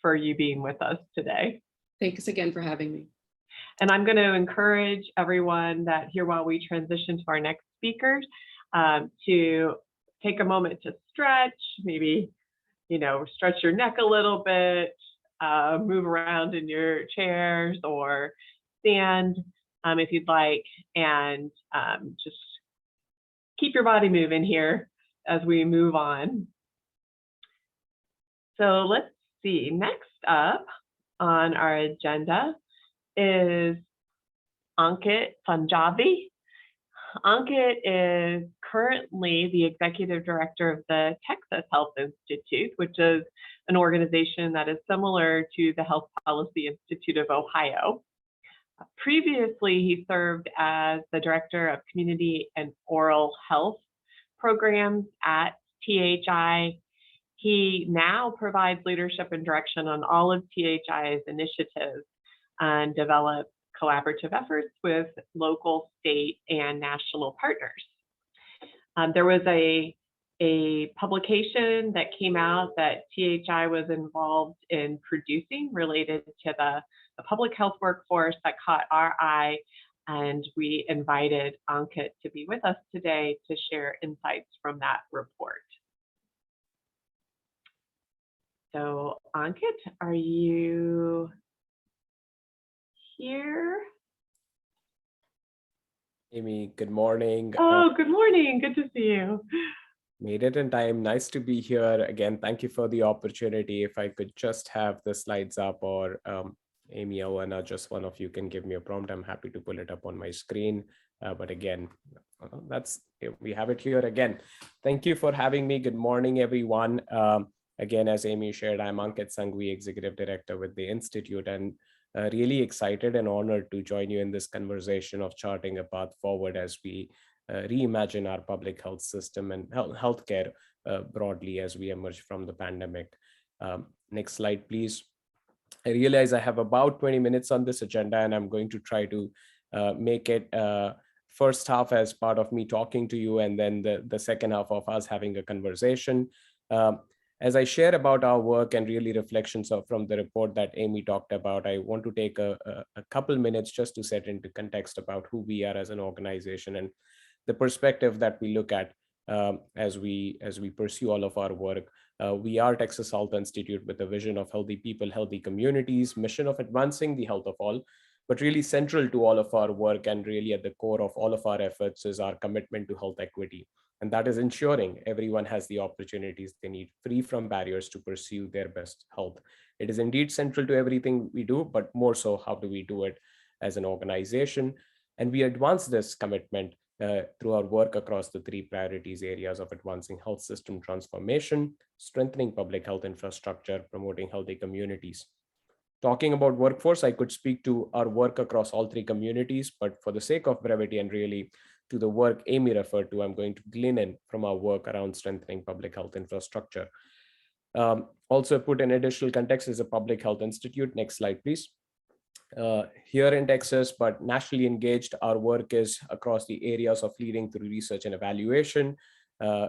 for you being with us today. Thanks again for having me. And I'm going to encourage everyone that here, while we transition to our next speakers, to take a moment to stretch, maybe, stretch your neck a little bit, move around in your chairs or stand if you'd like, and just keep your body moving here as we move on. So let's see, next up on our agenda is Ankit Punjabi. Ankit is currently the executive director of the Texas Health Institute, which is an organization that is similar to the Health Policy Institute of Ohio. Previously, he served as the director of community and oral health programs at THI. He now provides leadership and direction on all of THI's initiatives and develops collaborative efforts with local, state, and national partners. There was a publication that came out that THI was involved in producing related to the public health workforce that caught our eye, and we invited Ankit to be with us today to share insights from that report. So Ankit, are you here? Amy, good morning. Oh, good morning. Good to see you. Made it in time. Nice to be here again. Thank you for the opportunity. If I could just have the slides up, or Amy, Elena, just one of you can give me a prompt. I'm happy to pull it up on my screen. But again, we have it here again. Thank you for having me. Good morning, everyone. Again, as Amy shared, I'm Ankit Sanghvi, Executive Director with the Institute, and really excited and honored to join you in this conversation of charting a path forward as we reimagine our public health system and healthcare broadly as we emerge from the pandemic. Next slide, please. I realize I have about 20 minutes on this agenda, and I'm going to try to make it first half as part of me talking to you, and then the second half of us having a conversation. As I share about our work and really reflections from the report that Amy talked about, I want to take a couple minutes just to set into context about who we are as an organization and the perspective that we look at as we pursue all of our work. We are Texas Health Institute with a vision of healthy people, healthy communities, mission of advancing the health of all, but really central to all of our work and really at the core of all of our efforts is our commitment to health equity. And that is ensuring everyone has the opportunities they need, free from barriers to pursue their best health. It is indeed central to everything we do, but more so, how do we do it as an organization? And we advance this commitment through our work across the three priorities areas of advancing health system transformation, strengthening public health infrastructure, promoting healthy communities. Talking about workforce, I could speak to our work across all three communities, but for the sake of brevity and really to the work Amy referred to, I'm going to glean in from our work around strengthening public health infrastructure. Also put in additional context is a public health institute. Next slide, please. Here in Texas, but nationally engaged, our work is across the areas of leading through research and evaluation,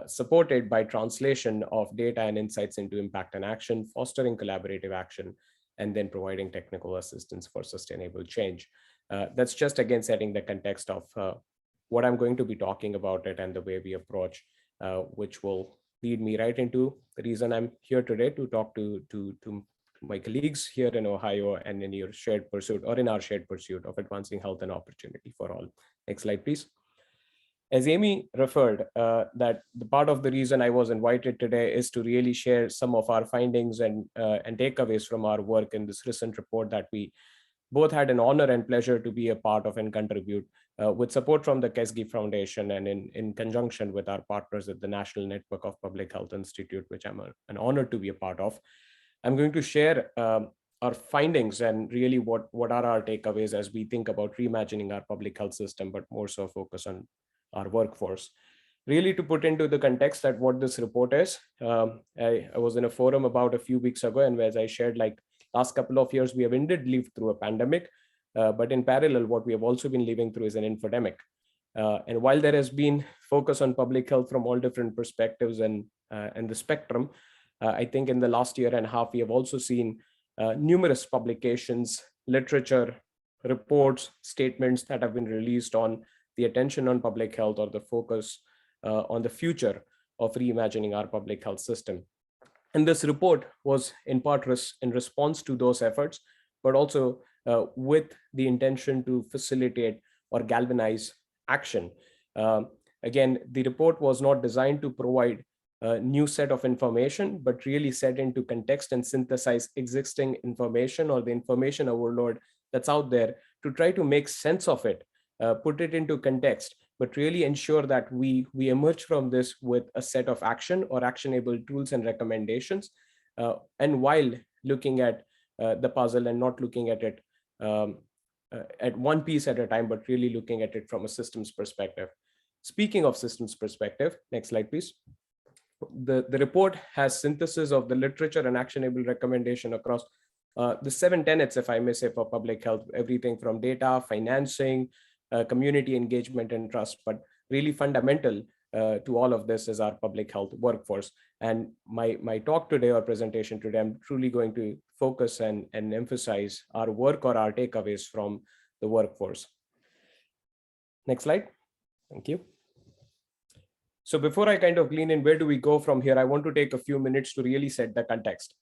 supported by translation of data and insights into impact and action, fostering collaborative action, and then providing technical assistance for sustainable change. That's just again setting the context of what I'm going to be talking about it and the way we approach, which will lead me right into the reason I'm here today to talk to my colleagues here in Ohio and in your shared pursuit, or in our shared pursuit of advancing health and opportunity for all. Next slide, please. As Amy referred, that the part of the reason I was invited today is to really share some of our findings and takeaways from our work in this recent report that we both had an honor and pleasure to be a part of and contribute with support from the Kesgi Foundation and in conjunction with our partners at the National Network of Public Health Institute, which I'm an honor to be a part of. I'm going to share our findings and really what are our takeaways as we think about reimagining our public health system, but more so focus on our workforce. Really to put into the context that what this report is, I was in a forum about a few weeks ago, and as I shared, like last couple of years, we have indeed lived through a pandemic, but in parallel, what we have also been living through is an infodemic. And while there has been focus on public health from all different perspectives and the spectrum, I think in the last year and a half, we have also seen numerous publications, literature, reports, statements that have been released on the attention on public health or the focus on the future of reimagining our public health system. And this report was in part in response to those efforts, but also with the intention to facilitate or galvanize action. Again, the report was not designed to provide a new set of information, but really set into context and synthesize existing information or the information overload that's out there to try to make sense of it, put it into context, but really ensure that we emerge from this with a set of action or actionable tools and recommendations. And while looking at the puzzle and not looking at it at one piece at a time, but really looking at it from a systems perspective. Speaking of systems perspective, next slide, please. The report has synthesis of the literature and actionable recommendation across the 7 tenets, if I may say, for public health, everything from data, financing, community engagement and trust, but really fundamental to all of this is our public health workforce. And my talk today or presentation today, I'm truly going to focus and emphasize our work or our takeaways from the workforce. Next slide. Thank you. So before I kind of glean in, where do we go from here? I want to take a few minutes to really set the context.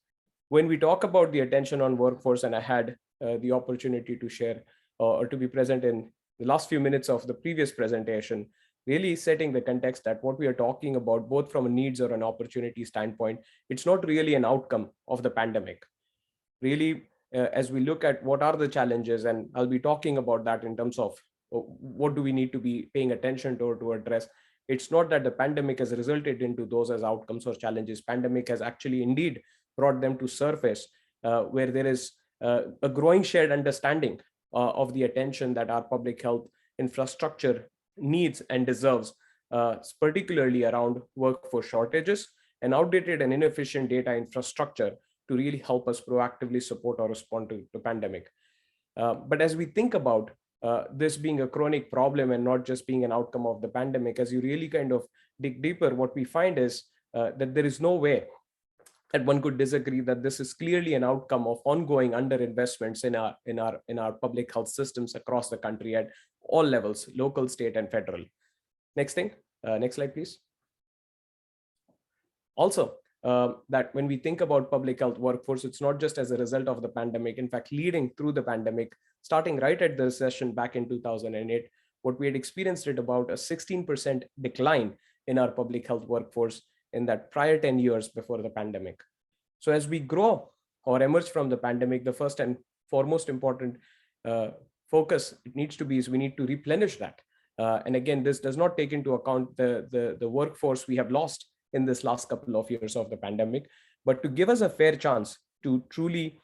When we talk about the attention on workforce, and I had the opportunity to share or to be present in the last few minutes of the previous presentation, really setting the context that what we are talking about, both from a needs or an opportunity standpoint, it's not really an outcome of the pandemic. Really, as we look at what are the challenges, and I'll be talking about that in terms of what do we need to be paying attention to address. It's not that the pandemic has resulted into those as outcomes or challenges. Pandemic has actually indeed brought them to surface, where there is a growing shared understanding of the attention that our public health infrastructure needs and deserves, particularly around workforce shortages and outdated and inefficient data infrastructure to really help us proactively support or respond to the pandemic. But as we think about this being a chronic problem and not just being an outcome of the pandemic, as you really kind of dig deeper, what we find is that there is no way that one could disagree that this is clearly an outcome of ongoing underinvestments in our public health systems across the country at all levels, local, state, and federal. Next thing, next slide, please. Also, that when we think about public health workforce, it's not just as a result of the pandemic. In fact, leading through the pandemic, starting right at the recession back in 2008, what we had experienced at about a 16% decline in our public health workforce in that prior 10 years before the pandemic. So as we grow or emerge from the pandemic, the first and foremost important focus it needs to be is we need to replenish that. And again, this does not take into account the workforce we have lost in this last couple of years of the pandemic, but to give us a fair chance to truly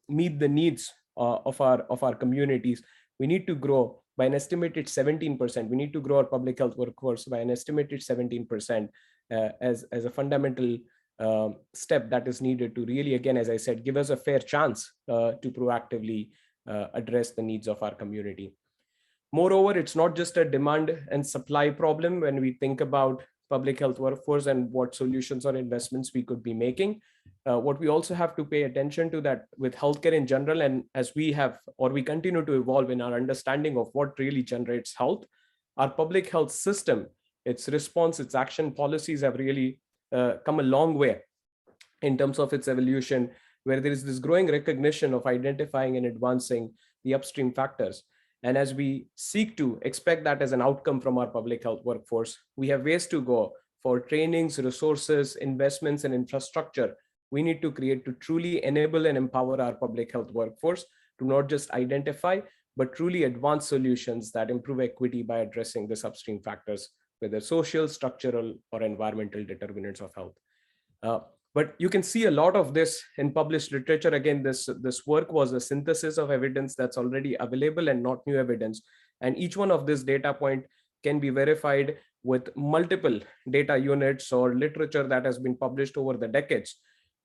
meet the needs of our communities, we need to grow by an estimated 17%. We need to grow our public health workforce by an estimated 17% as a fundamental step that is needed to really, again, as I said, give us a fair chance to proactively address the needs of our community. Moreover, it's not just a demand and supply problem when we think about public health workforce and what solutions or investments we could be making. What we also have to pay attention to that with healthcare in general, and as we have or we continue to evolve in our understanding of what really generates health, our public health system, its response, its action policies have really come a long way in terms of its evolution, where there is this growing recognition of identifying and advancing the upstream factors. And as we seek to expect that as an outcome from our public health workforce, we have ways to go for trainings, resources, investments, and infrastructure we need to create to truly enable and empower our public health workforce to not just identify, but truly advance solutions that improve equity by addressing the upstream factors, whether social, structural, or environmental determinants of health. But you can see a lot of this in published literature. Again, this work was a synthesis of evidence that's already available and not new evidence. And each one of this data point can be verified with multiple data units or literature that has been published over the decades.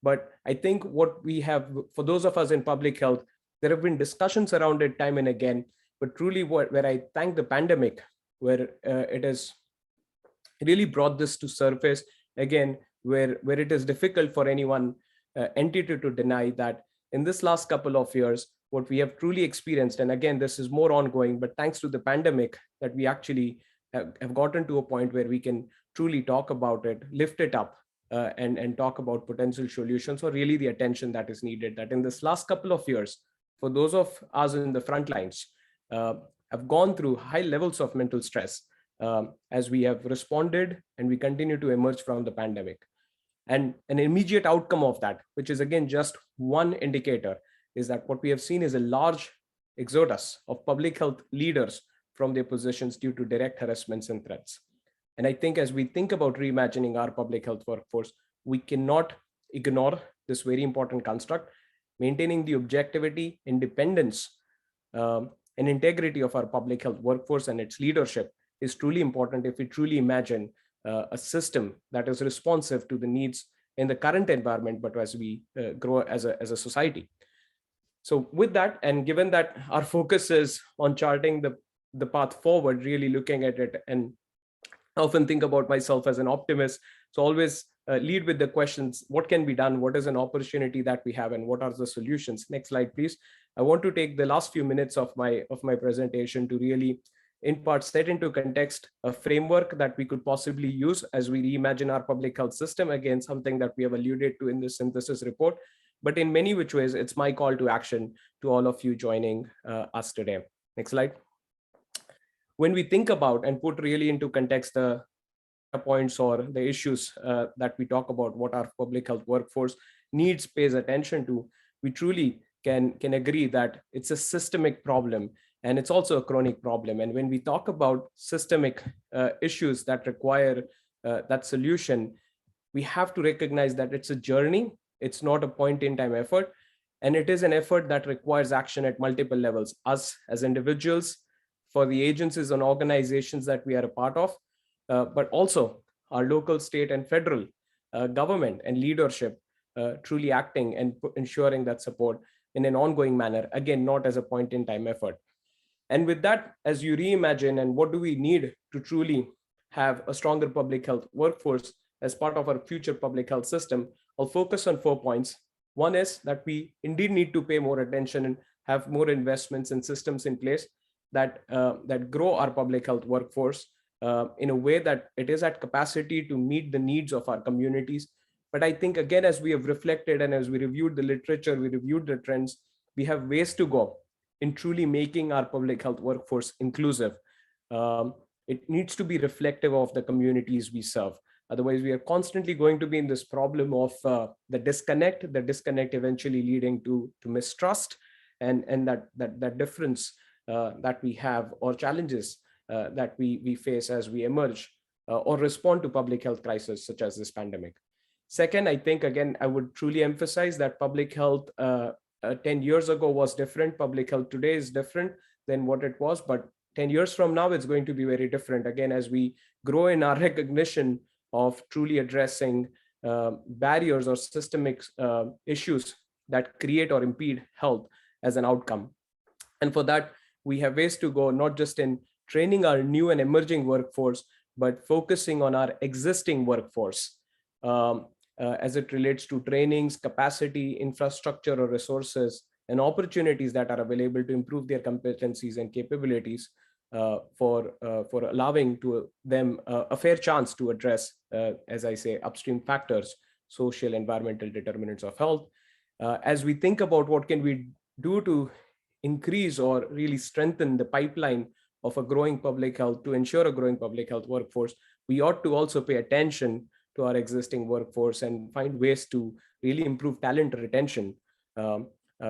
But I think what we have, for those of us in public health, there have been discussions around it time and again, but truly where I thank the pandemic, where it has really brought this to surface again, where it is difficult for any one entity to deny that in this last couple of years, what we have truly experienced, and again, this is more ongoing, but thanks to the pandemic, that we actually have gotten to a point where we can truly talk about it, lift it up, and talk about potential solutions or really the attention that is needed. That in this last couple of years, for those of us in the front lines, have gone through high levels of mental stress as we have responded and we continue to emerge from the pandemic. And an immediate outcome of that, which is again just one indicator, is that what we have seen is a large exodus of public health leaders from their positions due to direct harassments and threats. And I think as we think about reimagining our public health workforce, we cannot ignore this very important construct. Maintaining the objectivity, independence, and integrity of our public health workforce and its leadership is truly important if we truly imagine a system that is responsive to the needs in the current environment, but as we grow as a society. So with that, and given that our focus is on charting the path forward, really looking at it, and I often think about myself as an optimist, so always lead with the questions, what can be done? What is an opportunity that we have? And what are the solutions? Next slide, please. I want to take the last few minutes of my presentation to really, in part, set into context a framework that we could possibly use as we reimagine our public health system. Again, something that we have alluded to in this synthesis report, but in many which ways, it's my call to action to all of you joining us today. Next slide. when we think about and put really into context the points or the issues that we talk about, what our public health workforce needs, pays attention to, we truly can agree that it's a systemic problem, and it's also a chronic problem. And when we talk about systemic issues that require that solution, we have to recognize that it's a journey. It's not a point in time effort. And it is an effort that requires action at multiple levels, us as individuals, for the agencies and organizations that we are a part of, but also our local, state, and federal government and leadership truly acting and ensuring that support in an ongoing manner, again, not as a point in time effort. And with that, as you reimagine, and what do we need to truly have a stronger public health workforce as part of our future public health system, I'll focus on 4 points. One is that we indeed need to pay more attention and have more investments and systems in place that grow our public health workforce in a way that it is at capacity to meet the needs of our communities. But I think, again, as we have reflected and as we reviewed the literature, we reviewed the trends, we have ways to go in truly making our public health workforce inclusive. It needs to be reflective of the communities we serve. Otherwise, we are constantly going to be in this problem of the disconnect eventually leading to mistrust, and that difference that we have, or challenges that we face as we emerge or respond to public health crises such as this pandemic. Second, I think, again, I would truly emphasize that public health 10 years ago was different. Public health today is different than what it was, but 10 years from now, it's going to be very different. Again, as we grow in our recognition of truly addressing barriers or systemic issues that create or impede health as an outcome. And for that, we have ways to go, not just in training our new and emerging workforce, but focusing on our existing workforce as it relates to trainings, capacity, infrastructure or resources, and opportunities that are available to improve their competencies and capabilities for allowing to them a fair chance to address, as I say, upstream factors, social, environmental determinants of health. As we think about what can we do to increase or really strengthen the pipeline of a growing public health, to ensure a growing public health workforce, we ought to also pay attention to our existing workforce and find ways to really improve talent retention.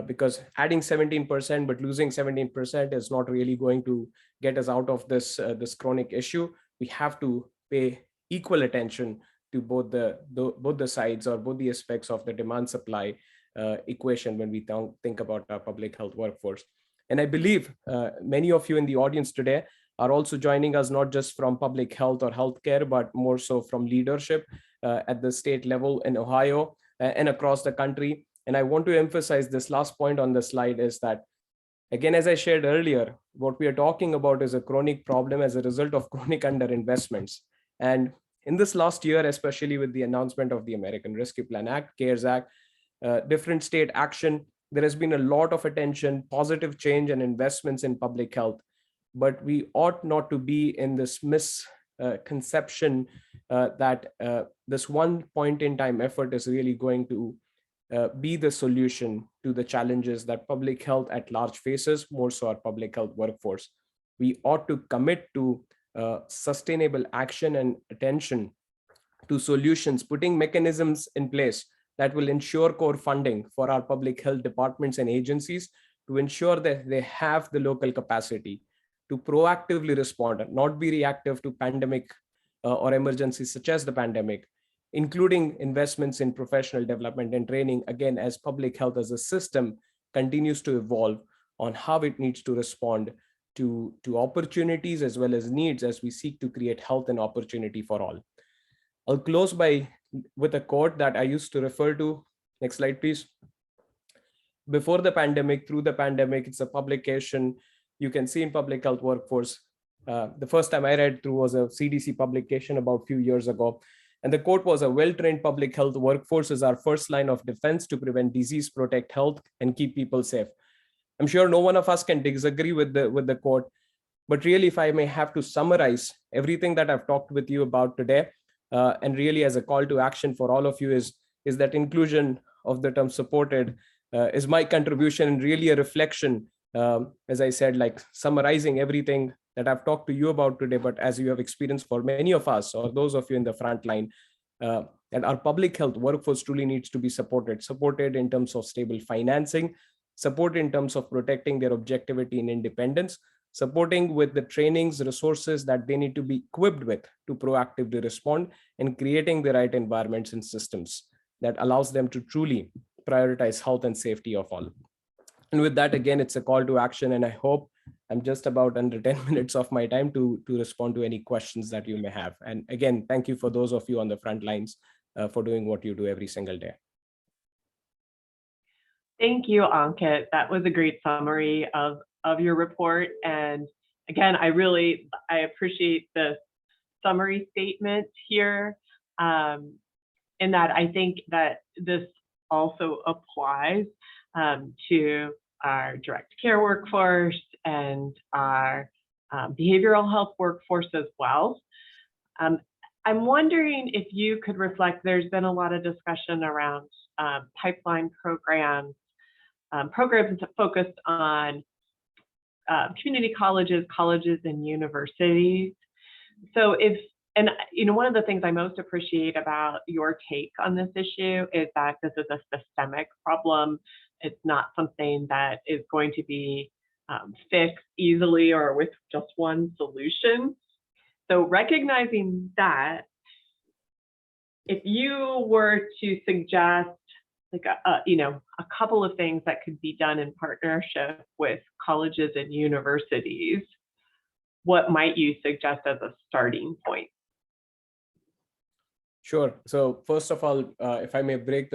Because adding 17% but losing 17% is not really going to get us out of this chronic issue. We have to pay equal attention to both the sides, or both the aspects of the demand supply equation when we think about our public health workforce. And I believe many of you in the audience today are also joining us not just from public health or healthcare, but more so from leadership at the state level in Ohio and across the country. And I want to emphasize this last point on the slide is that, again, as I shared earlier, what we are talking about is a chronic problem as a result of chronic underinvestments. And in this last year, especially with the announcement of the American Rescue Plan Act, CARES Act, different state action, there has been a lot of attention, positive change, and investments in public health. But we ought not to be in this misconception that this one point in time effort is really going to be the solution to the challenges that public health at large faces, more so our public health workforce. We ought to commit to sustainable action and attention to solutions, putting mechanisms in place that will ensure core funding for our public health departments and agencies to ensure that they have the local capacity to proactively respond, not be reactive to pandemic or emergencies such as the pandemic, including investments in professional development and training, again, as public health as a system continues to evolve on how it needs to respond to opportunities as well as needs as we seek to create health and opportunity for all. I'll close with a quote that I used to refer to. Next slide, please. Before the pandemic, through the pandemic, it's a publication you can see in public health workforce. The first time I read through was a CDC publication about a few years ago. And the quote was, "A well-trained public health workforce is our first line of defense to prevent disease, protect health, and keep people safe." I'm sure no one of us can disagree with the quote, but really, if I may have to summarize everything that I've talked with you about today, and really as a call to action for all of you is that inclusion of the term supported is my contribution and really a reflection, as I said, like summarizing everything that I've talked to you about today, but as you have experienced for many of us, or those of you in the front line, that our public health workforce truly needs to be supported in terms of stable financing, support in terms of protecting their objectivity and independence, supporting with the trainings, resources that they need to be equipped with to proactively respond, and creating the right environments and systems that allows them to truly prioritize health and safety of all. And with that, again, it's a call to action, and I hope I'm just about under 10 minutes of my time to respond to any questions that you may have. And again, thank you for those of you on the front lines for doing what you do every single day. Thank you, Ankit. That was a great summary of your report. And again, I appreciate the summary statement here, in that I think that this also applies to our direct care workforce and our behavioral health workforce as well. I'm wondering if you could reflect, there's been a lot of discussion around pipeline programs, programs focused on community colleges, and universities. So one of the things I most appreciate about your take on this issue is that this is a systemic problem. It's not something that is going to be fixed easily or with just one solution. So recognizing that, if you were to suggest like a couple of things that could be done in partnership with colleges and universities, what might you suggest as a starting point? Sure. So first of all, if I may break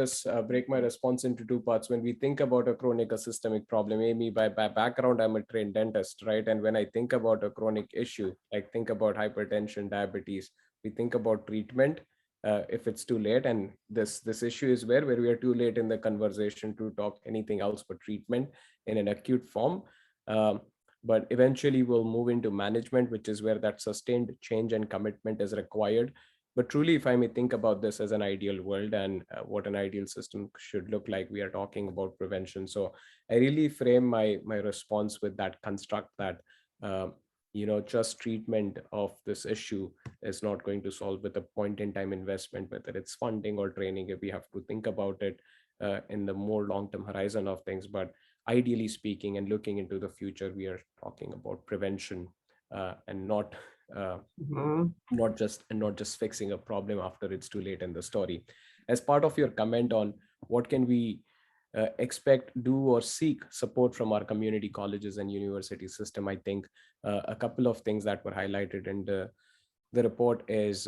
my response into two parts. When we think about a chronic or systemic problem, Amy, by background, I'm a trained dentist, right? And when I think about a chronic issue, like think about hypertension, diabetes, we think about treatment if it's too late. And this issue is where we are too late in the conversation to talk anything else but treatment in an acute form. But eventually we'll move into management, which is where that sustained change and commitment is required. But truly, if I may think about this as an ideal world and what an ideal system should look like, we are talking about prevention. So I really frame my response with that construct that, just treatment of this issue is not going to solve with a point in time investment, whether it's funding or training. If we have to think about it in the more long-term horizon of things, but ideally speaking and looking into the future, we are talking about prevention and not just fixing a problem after it's too late in the story. As part of your comment on what can we expect, do, or seek support from our community colleges and university system, I think a couple of things that were highlighted in the report is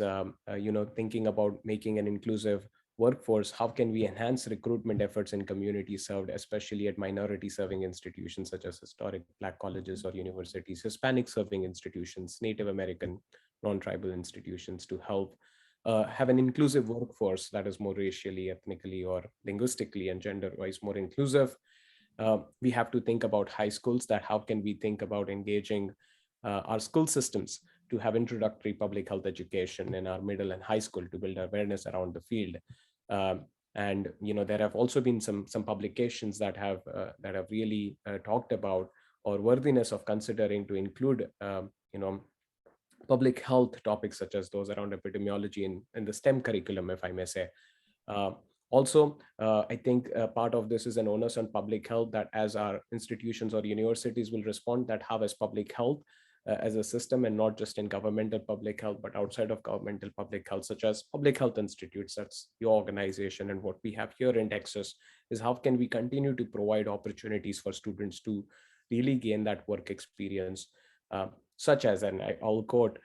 thinking about making an inclusive workforce. How can we enhance recruitment efforts in communities served, especially at minority serving institutions such as historic Black colleges or universities, Hispanic serving institutions, Native American, non-tribal institutions, to help have an inclusive workforce that is more racially, ethnically, or linguistically and gender-wise more inclusive. We have to think about high schools, that how can we think about engaging our school systems to have introductory public health education in our middle and high school to build awareness around the field. And there have also been some publications that have really talked about or worthiness of considering to include public health topics such as those around epidemiology in the STEM curriculum, if I may say. Also, I think part of this is an onus on public health, that as our institutions or universities will respond, that how is public health as a system, and not just in governmental public health, but outside of governmental public health, such as public health institutes, that's your organization. And what we have here in Texas is how can we continue to provide opportunities for students to really gain that work experience, such as, and I'll quote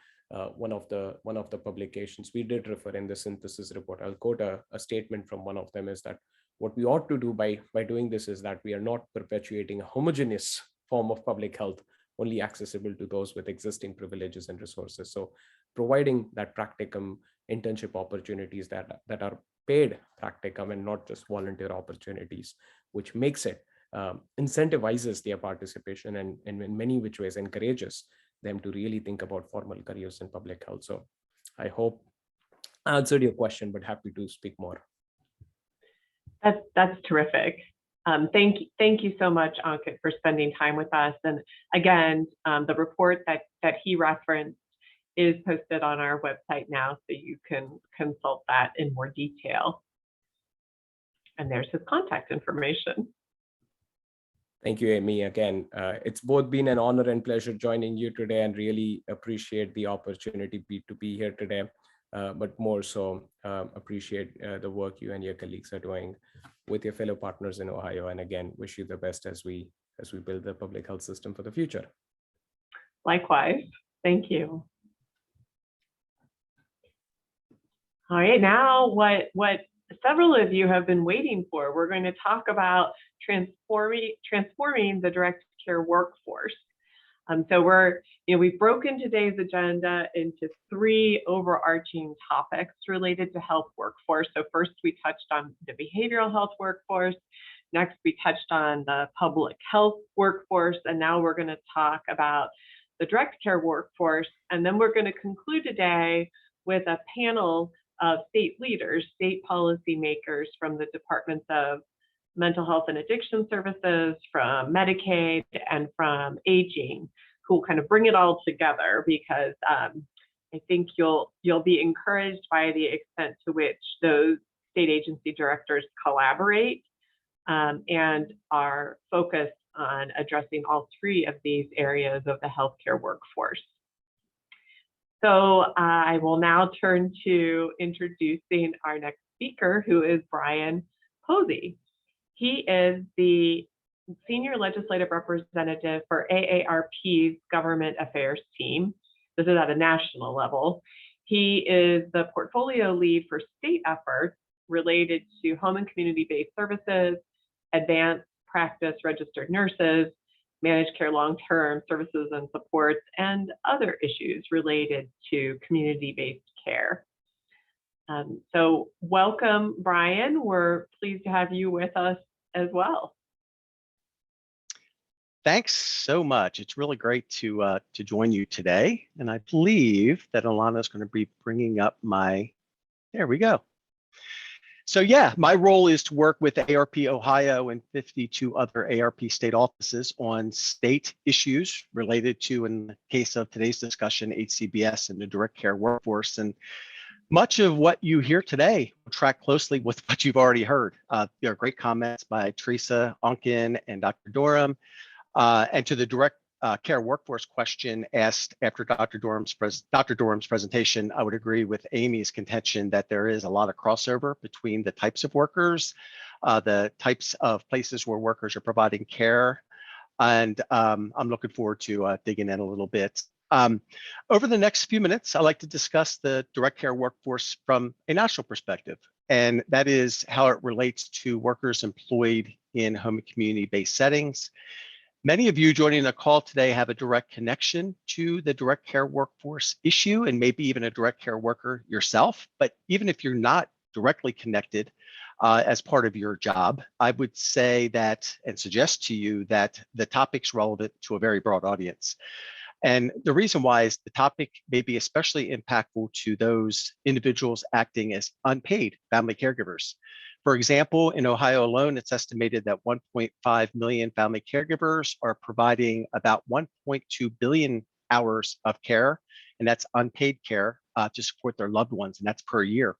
one of the publications we did refer in the synthesis report. I'll quote a statement from one of them, is that what we ought to do by doing this is that we are not perpetuating a homogeneous form of public health only accessible to those with existing privileges and resources. So providing that practicum internship opportunities that are paid practicum and not just volunteer opportunities, which makes it incentivizes their participation and in many which ways encourages them to really think about formal careers in public health. So I hope I answered your question, but happy to speak more. That's terrific. Thank you so much, Ankit, for spending time with us. And again, the report that he referenced is posted on our website now, so you can consult that in more detail. And there's his contact information. Thank you, Amy. Again, it's both been an honor and pleasure joining you today, and really appreciate the opportunity to be here today. But more so, appreciate the work you and your colleagues are doing with your fellow partners in Ohio. And again, wish you the best as we build the public health system for the future. Likewise. Thank you. All right, now what several of you have been waiting for, we're going to talk about transforming the direct care workforce. So we've broken today's agenda into 3 overarching topics related to health workforce. So first we touched on the behavioral health workforce. Next, we touched on the public health workforce. And now we're going to talk about the direct care workforce. And then we're going to conclude today with a panel of state leaders, state policymakers from the Departments of Mental Health and Addiction Services, from Medicaid, and from Aging, who will kind of bring it all together, because I think you'll be encouraged by the extent to which those state agency directors collaborate and are focused on addressing all 3 of these areas of the healthcare workforce. So I will now turn to introducing our next speaker, who is Brian Posey. He is the Senior Legislative Representative for AARP's Government Affairs team. This is at a national level. He is the portfolio lead for state efforts related to home and community-based services, advanced practice registered nurses, managed care long-term services and supports, and other issues related to community-based care. So welcome, Brian. We're pleased to have you with us as well. Thanks so much. It's really great to join you today. And I believe that Alana is going to be bringing up there we go. So yeah, my role is to work with ARP Ohio and 52 other ARP state offices on state issues related to, in the case of today's discussion, HCBS and the direct care workforce. And much of what you hear today will track closely with what you've already heard. There are great comments by Teresa Onken and Dr. Durham. And to the direct care workforce question asked after Dr. Durham's presentation, I would agree with Amy's contention that there is a lot of crossover between the types of workers, the types of places where workers are providing care. And I'm looking forward to digging in a little bit. Over the next few minutes, I'd like to discuss the direct care workforce from a national perspective, and that is how it relates to workers employed in home and community-based settings. Many of you joining the call today have a direct connection to the direct care workforce issue, and maybe even a direct care worker yourself. But even if you're not directly connected as part of your job, I would say that and suggest to you that the topic's relevant to a very broad audience. And the reason why is the topic may be especially impactful to those individuals acting as unpaid family caregivers. For example, in Ohio alone, it's estimated that 1.5 million family caregivers are providing about 1.2 billion hours of care, and that's unpaid care to support their loved ones, and that's per year.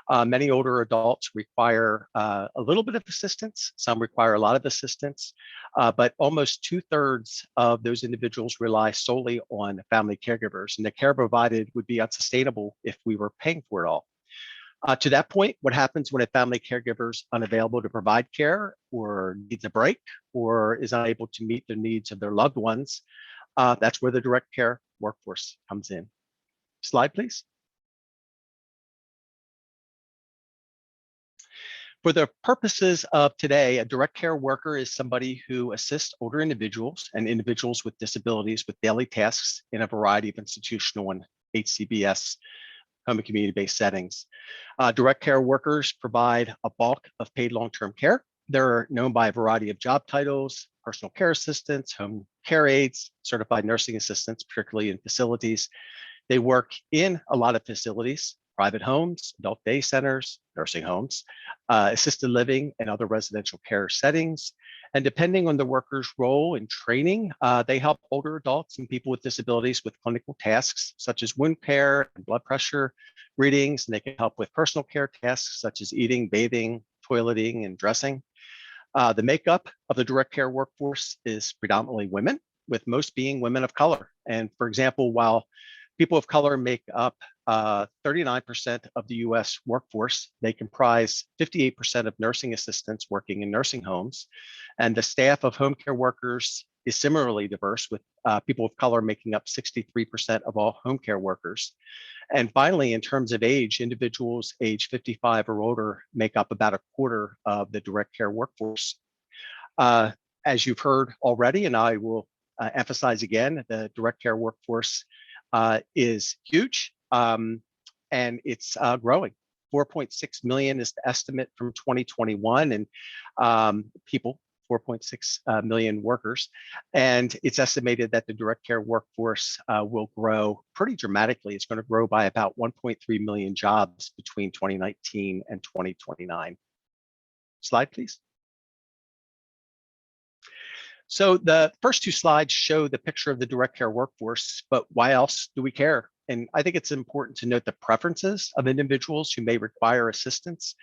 Many older adults require a little bit of assistance. Some require a lot of assistance, but almost 2/3 of those individuals rely solely on family caregivers, and the care provided would be unsustainable if we were paying for it all. To that point, what happens when a family caregiver is unavailable to provide care, or needs a break, or is unable to meet the needs of their loved ones? That's where the direct care workforce comes in. Slide, please. For the purposes of today, a direct care worker is somebody who assists older individuals and individuals with disabilities with daily tasks in a variety of institutional and HCBS home and community-based settings. Direct care workers provide a bulk of paid long-term care. They're known by a variety of job titles: personal care assistants, home care aides, certified nursing assistants, particularly in facilities. They work in a lot of facilities, private homes, adult day centers, nursing homes, assisted living, and other residential care settings. And depending on the worker's role and training, they help older adults and people with disabilities with clinical tasks such as wound care and blood pressure readings. And they can help with personal care tasks such as eating, bathing, toileting, and dressing. The makeup of the direct care workforce is predominantly women, with most being women of color. And for example, while people of color make up 39% of the US workforce, they comprise 58% of nursing assistants working in nursing homes. And the staff of home care workers is similarly diverse, with people of color making up 63% of all home care workers. And finally, in terms of age, individuals age 55 or older make up about a quarter of the direct care workforce. As you've heard already, and I will emphasize again, the direct care workforce is huge, and it's growing. 4.6 million is the estimate from 2021, and people, 4.6 million workers. And it's estimated that the direct care workforce will grow pretty dramatically. It's going to grow by about 1.3 million jobs between 2019 and 2029. Slide, please. So the first two slides show the picture of the direct care workforce, but why else do we care? And I think it's important to note the preferences of individuals who may require assistance.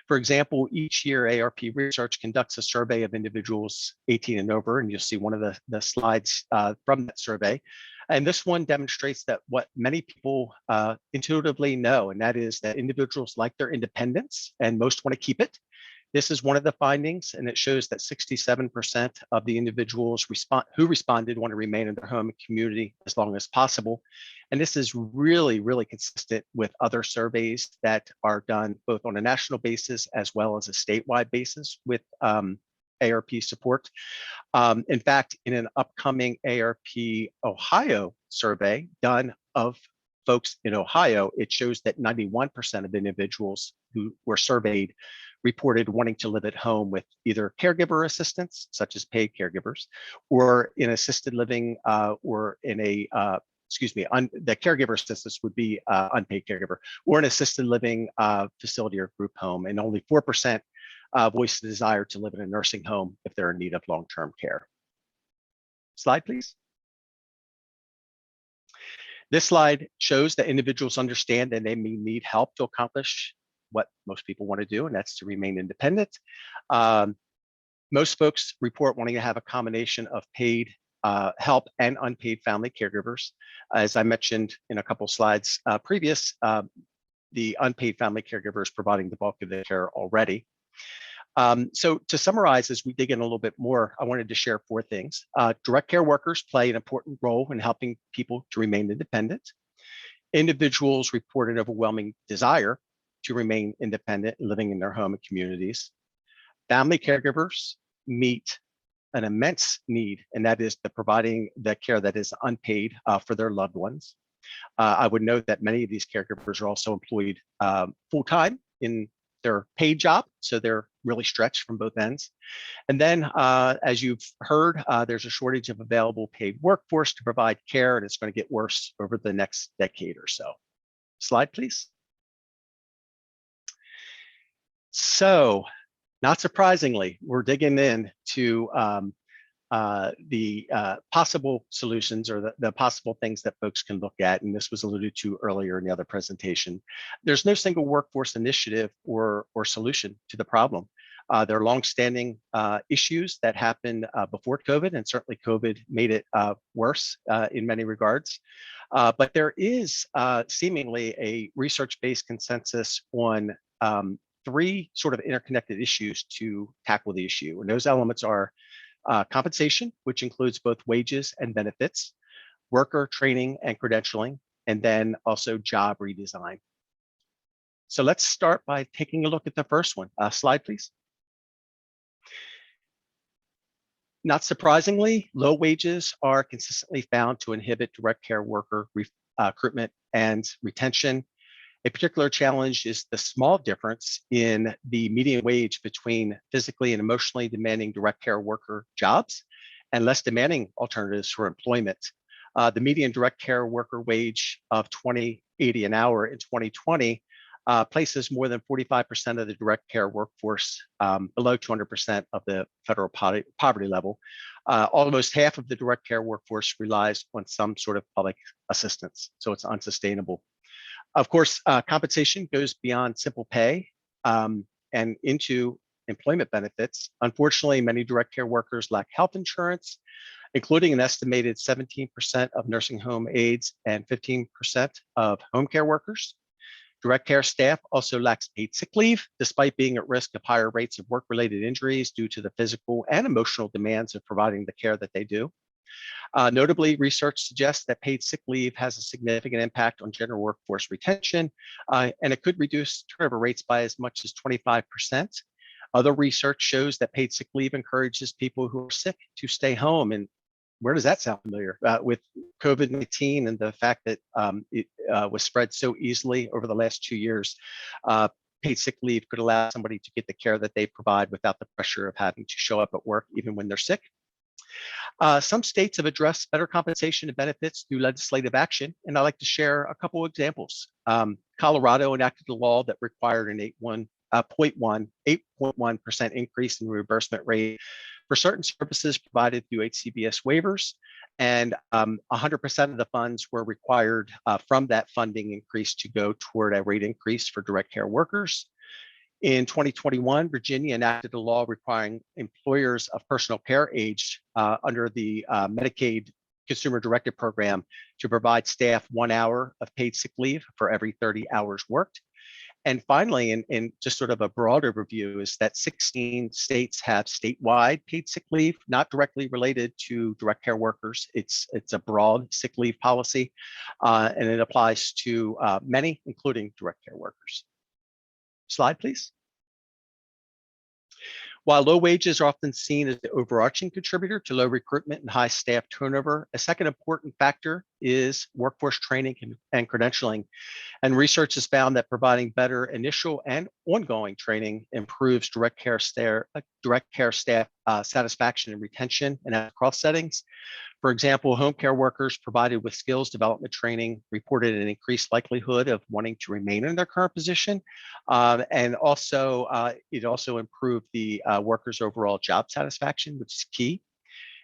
For example, each year ARP Research conducts a survey of individuals 18 and over, and you'll see one of the slides from that survey. And this one demonstrates that what many people intuitively know, and that is that individuals like their independence and most want to keep it. This is one of the findings, and it shows that 67% of the individuals who responded want to remain in their home and community as long as possible. And this is really, really consistent with other surveys that are done both on a national basis as well as a statewide basis with ARP support. In fact, in an upcoming ARP Ohio survey done of folks in Ohio, it shows that 91% of individuals who were surveyed reported wanting to live at home with either caregiver assistance, such as paid caregivers, or in assisted living, or in a, the caregiver assistance would be unpaid caregiver, or an assisted living facility or group home. And only 4% voiced the desire to live in a nursing home if they're in need of long-term care. Slide, please. This slide shows that individuals understand that they may need help to accomplish what most people want to do, and that's to remain independent. Most folks report wanting to have a combination of paid help and unpaid family caregivers. As I mentioned in a couple slides previous, the unpaid family caregivers providing the bulk of the care already. So to summarize, as we dig in a little bit more, I wanted to share 4 things. Direct care workers play an important role in helping people to remain independent. Individuals report an overwhelming desire to remain independent and living in their home and communities. Family caregivers meet an immense need, and that is the providing the care that is unpaid for their loved ones. I would note that many of these caregivers are also employed full-time in their paid job, so they're really stretched from both ends. And then, as you've heard, there's a shortage of available paid workforce to provide care, and it's going to get worse over the next decade or so. Slide, please. So, not surprisingly, we're digging into the possible solutions or the possible things that folks can look at, and this was alluded to earlier in the other presentation. There's no single workforce initiative or solution to the problem. There are longstanding issues that happened before COVID, and certainly COVID made it worse in many regards. But there is seemingly a research-based consensus on 3 sort of interconnected issues to tackle the issue. And those elements are compensation, which includes both wages and benefits, worker training and credentialing, and then also job redesign. So let's start by taking a look at the first one. Slide, please. Not surprisingly, low wages are consistently found to inhibit direct care worker recruitment and retention. A particular challenge is the small difference in the median wage between physically and emotionally demanding direct care worker jobs and less demanding alternatives for employment. The median direct care worker wage of $28 $1.80 an hour in 2020 places more than 45% of the direct care workforce below 200% of the federal poverty level. Almost half of the direct care workforce relies on some sort of public assistance, so it's unsustainable. Of course, compensation goes beyond simple pay and into employment benefits. Unfortunately, many direct care workers lack health insurance, including an estimated 17% of nursing home aides and 15% of home care workers. Direct care staff also lacks paid sick leave, despite being at risk of higher rates of work-related injuries due to the physical and emotional demands of providing the care that they do. Notably, research suggests that paid sick leave has a significant impact on general workforce retention, and it could reduce turnover rates by as much as 25%. Other research shows that paid sick leave encourages people who are sick to stay home. And where does that sound familiar? With COVID-19 and the fact that it was spread so easily over the last 2 years, paid sick leave could allow somebody to get the care that they provide without the pressure of having to show up at work even when they're sick. Some states have addressed better compensation and benefits through legislative action, and I'd like to share a couple of examples. Colorado enacted a law that required an 8.1% increase in reimbursement rate for certain services provided through HCBS waivers, and 100% of the funds were required from that funding increase to go toward a rate increase for direct care workers. In 2021, Virginia enacted a law requiring employers of personal care age under the Medicaid consumer-directed program to provide staff 1 hour of paid sick leave for every 30 hours worked. And finally, in just sort of a broader review, is that 16 states have statewide paid sick leave, not directly related to direct care workers. It's a broad sick leave policy, and it applies to many, including direct care workers. Slide, please. While low wages are often seen as the overarching contributor to low recruitment and high staff turnover, a second important factor is workforce training and credentialing. And research has found that providing better initial and ongoing training improves direct care staff satisfaction and retention in across settings. For example, home care workers provided with skills development training reported an increased likelihood of wanting to remain in their current position. And also, it also improved the workers' overall job satisfaction, which is key.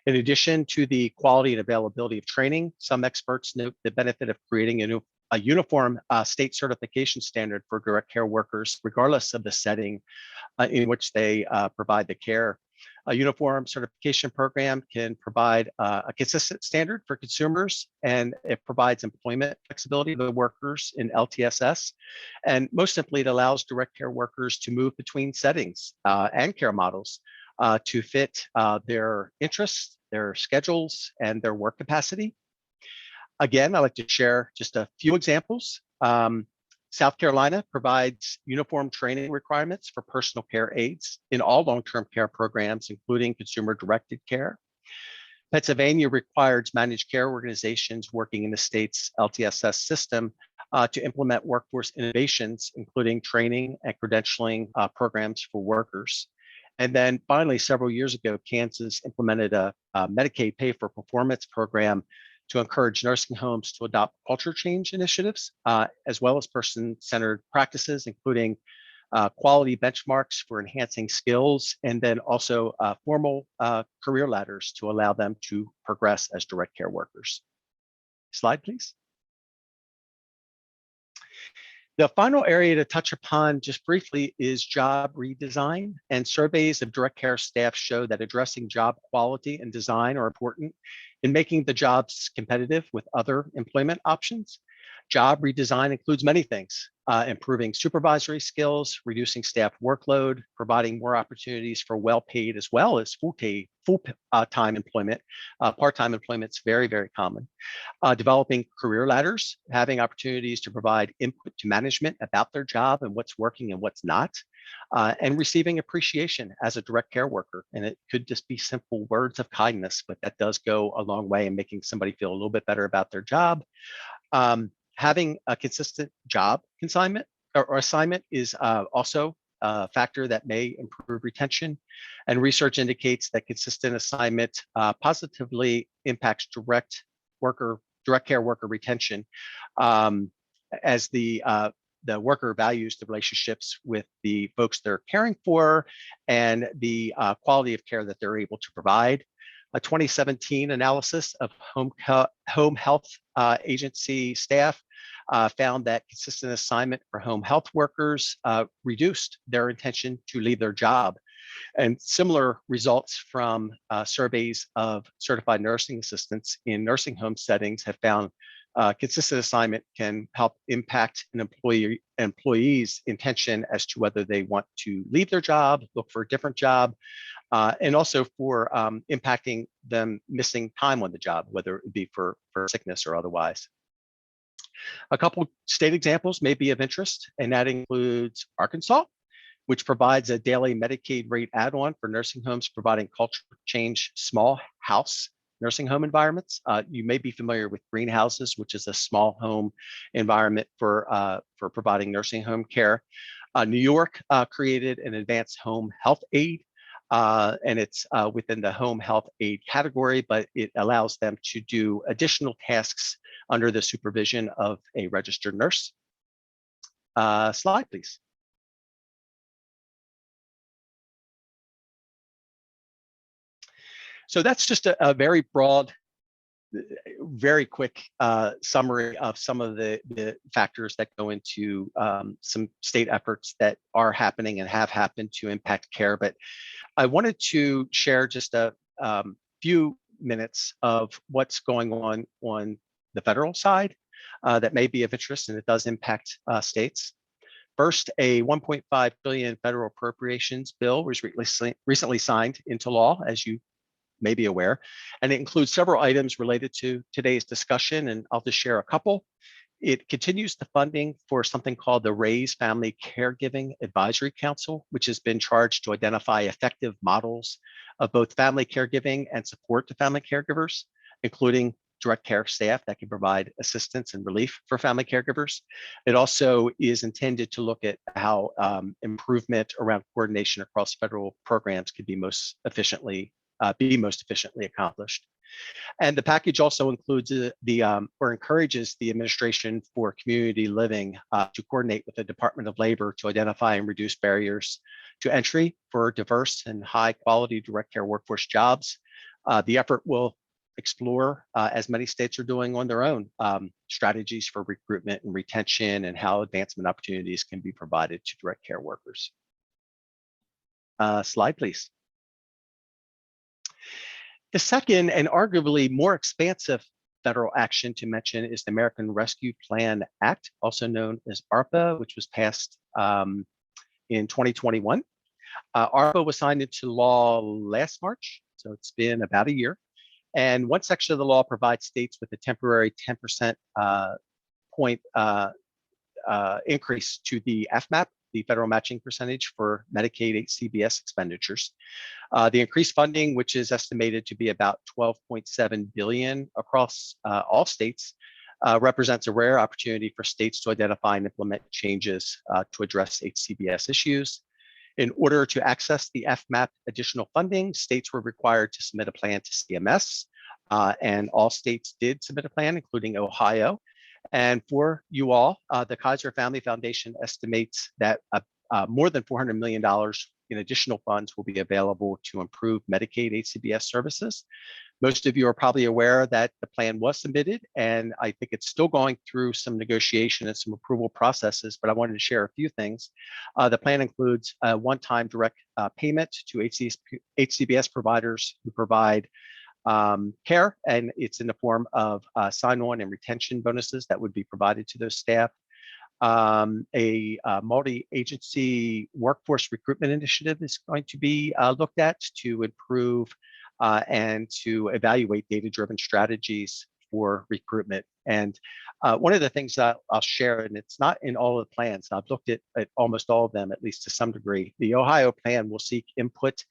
In addition to the quality and availability of training, some experts note the benefit of creating a uniform state certification standard for direct care workers, regardless of the setting in which they provide the care. A uniform certification program can provide a consistent standard for consumers, and it provides employment flexibility to the workers in LTSS. And most simply, it allows direct care workers to move between settings and care models to fit their interests, their schedules, and their work capacity. Again, I'd like to share just a few examples. South Carolina provides uniform training requirements for personal care aides in all long-term care programs, including consumer-directed care. Pennsylvania requires managed care organizations working in the state's LTSS system to implement workforce innovations, including training and credentialing programs for workers. And then finally, several years ago, Kansas implemented a Medicaid pay for performance program to encourage nursing homes to adopt culture change initiatives, as well as person-centered practices, including quality benchmarks for enhancing skills, and then also formal career ladders to allow them to progress as direct care workers. Slide, please. The final area to touch upon just briefly is job redesign, and surveys of direct care staff show that addressing job quality and design are important in making the jobs competitive with other employment options. Job redesign includes many things, improving supervisory skills, reducing staff workload, providing more opportunities for well-paid as well as full-time employment. Part-time employment's very, very common. Developing career ladders, having opportunities to provide input to management about their job and what's working and what's not, and receiving appreciation as a direct care worker. And it could just be simple words of kindness, but that does go a long way in making somebody feel a little bit better about their job. Having a consistent job consignment or assignment is also a factor that may improve retention. And research indicates that consistent assignment positively impacts direct care worker retention. as the worker values the relationships with the folks they're caring for and the quality of care that they're able to provide. A 2017 analysis of home health agency staff found that consistent assignment for home health workers reduced their intention to leave their job. And similar results from surveys of certified nursing assistants in nursing home settings have found consistent assignment can help impact an employee's intention as to whether they want to leave their job, look for a different job, and also for impacting them missing time on the job, whether it be for sickness or otherwise. A couple state examples may be of interest, and that includes Arkansas, which provides a daily Medicaid rate add-on for nursing homes providing culture change small house nursing home environments. You may be familiar with greenhouses, which is a small home environment for providing nursing home care. New York created an advanced home health aid, and it's within the home health aid category, but it allows them to do additional tasks under the supervision of a registered nurse. Slide, please. So that's just a very broad, very quick summary of some of the factors that go into some state efforts that are happening and have happened to impact care. But I wanted to share just a few minutes of what's going on the federal side that may be of interest, and it does impact states. First, a $1.5 billion federal appropriations bill was recently signed into law, as you may be aware, and it includes several items related to today's discussion, and I'll just share a couple. It continues the funding for something called the RAISE Family Caregiving Advisory Council, which has been charged to identify effective models of both family caregiving and support to family caregivers, including direct care staff that can provide assistance and relief for family caregivers. It also is intended to look at how improvement around coordination across federal programs could be most efficiently accomplished. And the package also includes or encourages the Administration for Community Living to coordinate with the Department of Labor to identify and reduce barriers to entry for diverse and high quality direct care workforce jobs. The effort will explore, as many states are doing on their own, strategies for recruitment and retention and how advancement opportunities can be provided to direct care workers. Slide, please. The second and arguably more expansive federal action to mention is the American Rescue Plan Act, also known as ARPA, which was passed in 2021. ARPA was signed into law last March, so it's been about a year. And one section of the law provides states with a temporary 10% point increase to the FMAP, the federal matching percentage for Medicaid HCBS expenditures. The increased funding, which is estimated to be about $12.7 billion across all states, represents a rare opportunity for states to identify and implement changes to address HCBS issues. In order to access the FMAP additional funding, states were required to submit a plan to CMS, and all states did submit a plan, including Ohio. And for you all, the Kaiser Family Foundation estimates that more than $400 million in additional funds will be available to improve Medicaid HCBS services. Most of you are probably aware that the plan was submitted, and I think it's still going through some negotiation and some approval processes, but I wanted to share a few things. The plan includes a one-time direct payment to HCBS providers who provide care, and it's in the form of sign-on and retention bonuses that would be provided to those staff. A multi-agency workforce recruitment initiative is going to be looked at to improve and to evaluate data-driven strategies for recruitment. And one of the things that I'll share, and it's not in all of the plans, I've looked at almost all of them, at least to some degree. The Ohio plan will seek input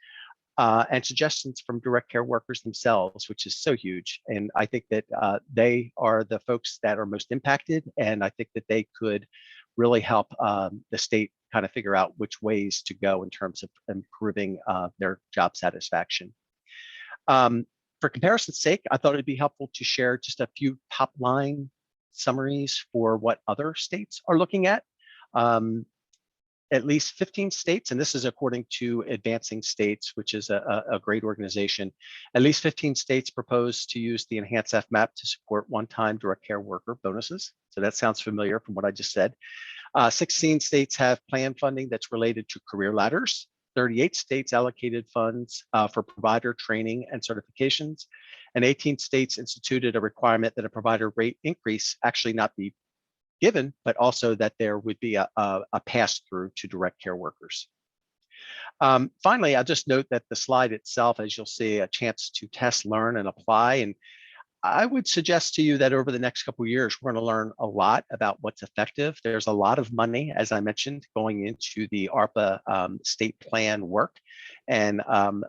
and suggestions from direct care workers themselves, which is so huge. And I think that they are the folks that are most impacted, and I think that they could really help the state kind of figure out which ways to go in terms of improving their job satisfaction. For comparison's sake, I thought it'd be helpful to share just a few top line summaries for what other states are looking at. At least 15 states, and this is according to Advancing States, which is a great organization. At least 15 states propose to use the enhanced FMAP to support one-time direct care worker bonuses. So that sounds familiar from what I just said. 16 states have plan funding that's related to career ladders. 38 states allocated funds for provider training and certifications, and 18 states instituted a requirement that a provider rate increase actually not be given, but also that there would be a pass-through to direct care workers. Finally, I'll just note that the slide itself, as you'll see, a chance to test, learn, and apply. And I would suggest to you that over the next couple of years, we're going to learn a lot about what's effective. There's a lot of money, as I mentioned, going into the ARPA state plan work. And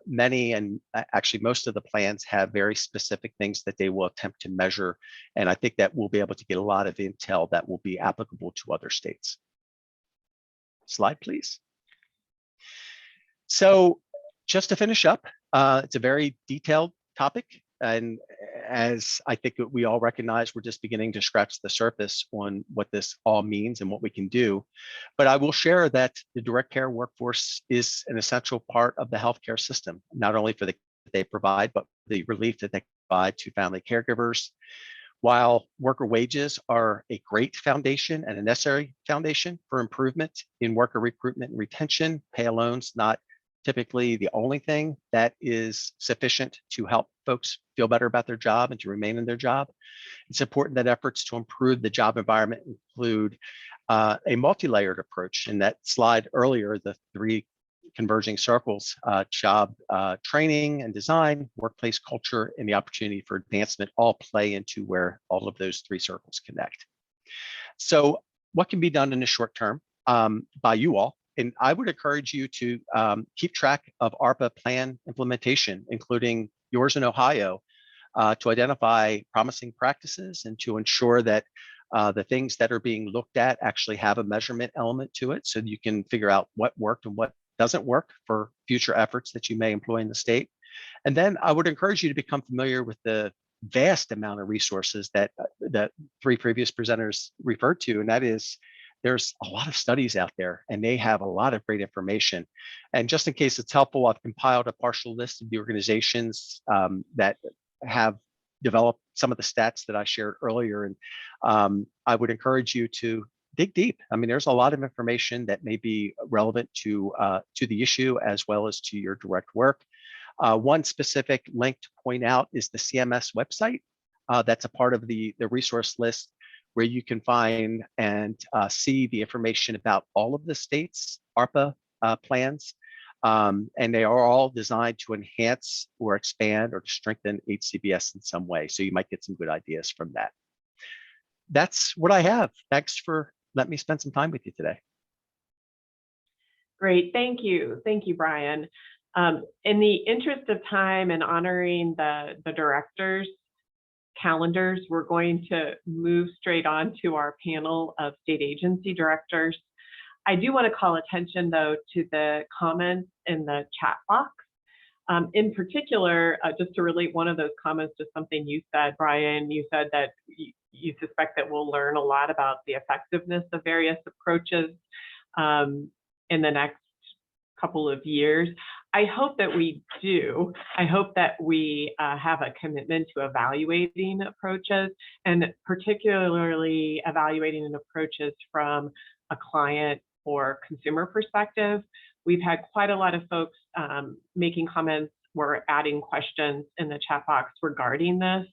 many, and actually most of the plans have very specific things that they will attempt to measure. And I think that we'll be able to get a lot of intel that will be applicable to other states. Slide, please. So just to finish up, it's a very detailed topic. And as I think we all recognize, we're just beginning to scratch the surface on what this all means and what we can do. But I will share that the direct care workforce is an essential part of the healthcare system, not only for the they provide, but the relief that they provide to family caregivers. While worker wages are a great foundation and a necessary foundation for improvement in worker recruitment and retention, pay alone's not typically the only thing that is sufficient to help folks feel better about their job and to remain in their job. It's important that efforts to improve the job environment include a multi-layered approach. In that slide earlier, the three converging circles, job training and design, workplace culture, and the opportunity for advancement all play into where all of those three circles connect. So what can be done in the short term by you all? And I would encourage you to keep track of ARPA plan implementation, including yours in Ohio, to identify promising practices and to ensure that the things that are being looked at actually have a measurement element to it, so you can figure out what worked and what doesn't work for future efforts that you may employ in the state. And then I would encourage you to become familiar with the vast amount of resources that three previous presenters referred to, and that is, there's a lot of studies out there and they have a lot of great information. And just in case it's helpful, I've compiled a partial list of the organizations that have developed some of the stats that I shared earlier. And I would encourage you to dig deep. I mean, there's a lot of information that may be relevant to the issue as well as to your direct work. One specific link to point out is the CMS website. That's a part of the resource list, where you can find and see the information about all of the states' ARPA plans. And they are all designed to enhance or expand or to strengthen HCBS in some way. So you might get some good ideas from that. That's what I have. Thanks for letting me spend some time with you today. Great, thank you. Thank you, Brian. In the interest of time and honoring the directors' calendars, we're going to move straight on to our panel of state agency directors. I do want to call attention, though, to the comments in the chat box. In particular, just to relate one of those comments to something you said, Brian, you said that you suspect that we'll learn a lot about the effectiveness of various approaches in the next couple of years. I hope that we do. I hope that we have a commitment to evaluating approaches, and particularly evaluating approaches from a client or consumer perspective. We've had quite a lot of folks making comments or adding questions in the chat box regarding this,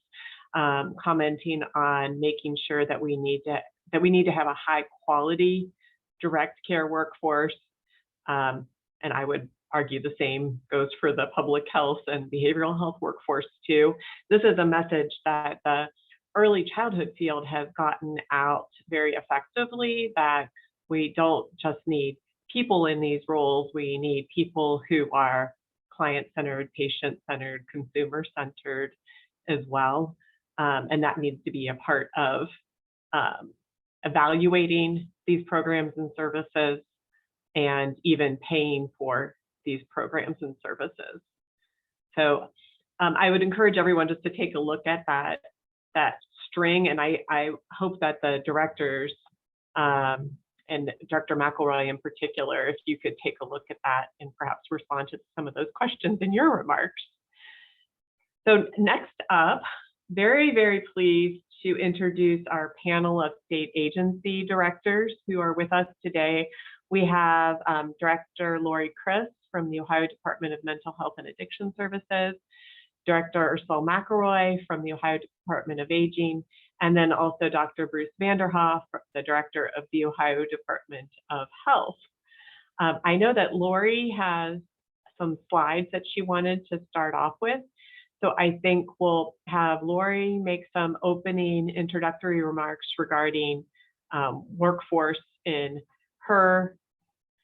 commenting on making sure that we need to have a high quality direct care workforce. And I would argue the same goes for the public health and behavioral health workforce too. This is a message that the early childhood field has gotten out very effectively, that we don't just need people in these roles, we need people who are client-centered, patient-centered, consumer-centered as well. And that needs to be a part of evaluating these programs and services, and even paying for these programs and services. So I would encourage everyone just to take a look at that string, and I hope that the directors and Dr. McElroy in particular, if you could take a look at that and perhaps respond to some of those questions in your remarks. So next up, very, very pleased to introduce our panel of state agency directors who are with us today. We have Director Lori Chris from the Ohio Department of Mental Health and Addiction Services, Director Ursula McElroy from the Ohio Department of Aging, and then also Dr. Bruce Vanderhoff, the Director of the Ohio Department of Health. I know that Lori has some slides that she wanted to start off with. So I think we'll have Lori make some opening introductory remarks regarding workforce in her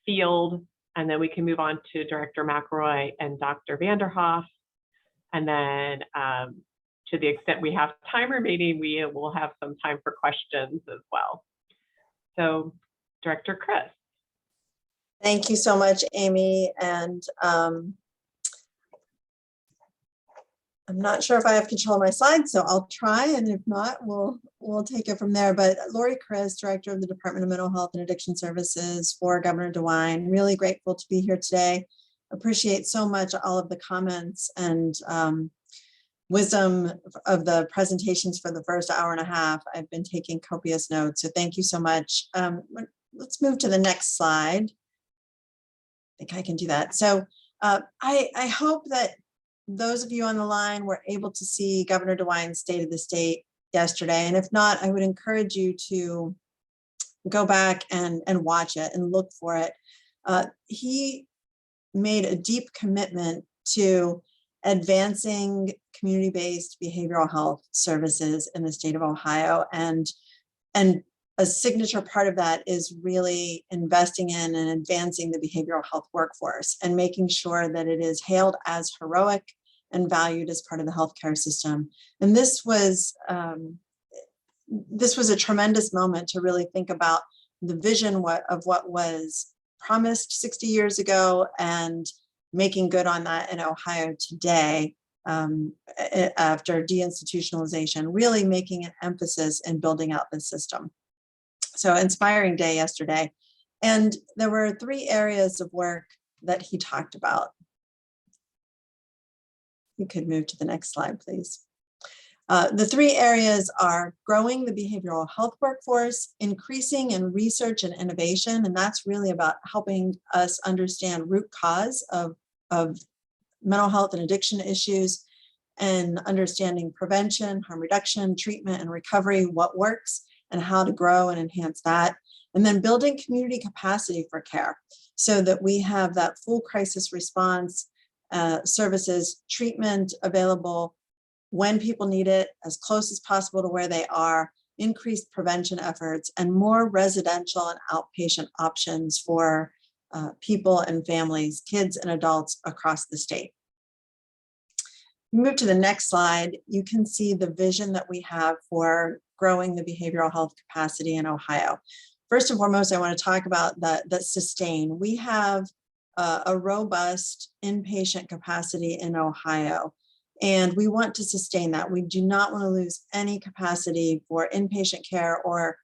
field, and then we can move on to Director McElroy and Dr. Vanderhoff. And then to the extent we have time remaining, we will have some time for questions as well. So Director Chris. Thank you so much, Amy. And I'm not sure if I have control of my slides, so I'll try. And if not, we'll take it from there. But Lori Chris, Director of the Department of Mental Health and Addiction Services for Governor DeWine. Really grateful to be here today. Appreciate so much all of the comments and wisdom of the presentations for the first hour and a half. I've been taking copious notes, so thank you so much. Let's move to the next slide. I think I can do that. So I hope that those of you on the line were able to see Governor DeWine's State of the State yesterday. And if not, I would encourage you to go back and watch it and look for it. He made a deep commitment to advancing community-based behavioral health services in the state of Ohio. And a signature part of that is really investing in and advancing the behavioral health workforce and making sure that it is hailed as heroic and valued as part of the healthcare system. And this was a tremendous moment to really think about the vision of what was promised 60 years ago and making good on that in Ohio today after deinstitutionalization, really making an emphasis in building out the system. So inspiring day yesterday. And there were 3 areas of work that he talked about. You could move to the next slide, please. The 3 areas are growing the behavioral health workforce, increasing in research and innovation, and that's really about helping us understand root cause of mental health and addiction issues, and understanding prevention, harm reduction, treatment, and recovery, what works, and how to grow and enhance that. And then building community capacity for care so that we have that full crisis response services, treatment available when people need it, as close as possible to where they are, increased prevention efforts, and more residential and outpatient options for people and families, kids and adults across the state. Move to the next slide. You can see the vision that we have for growing the behavioral health capacity in Ohio. First and foremost, I want to talk about the sustain. We have a robust inpatient capacity in Ohio, and we want to sustain that. We do not want to lose any capacity for inpatient care or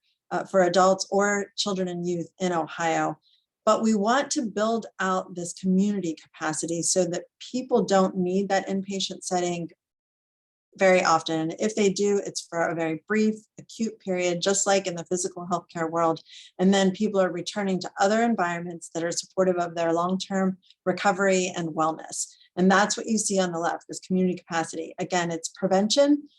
for adults or children and youth in Ohio. But we want to build out this community capacity so that people don't need that inpatient setting very often. If they do, it's for a very brief, acute period, just like in the physical healthcare world. And then people are returning to other environments that are supportive of their long-term recovery and wellness. And that's what you see on the left, this community capacity. Again, it's prevention,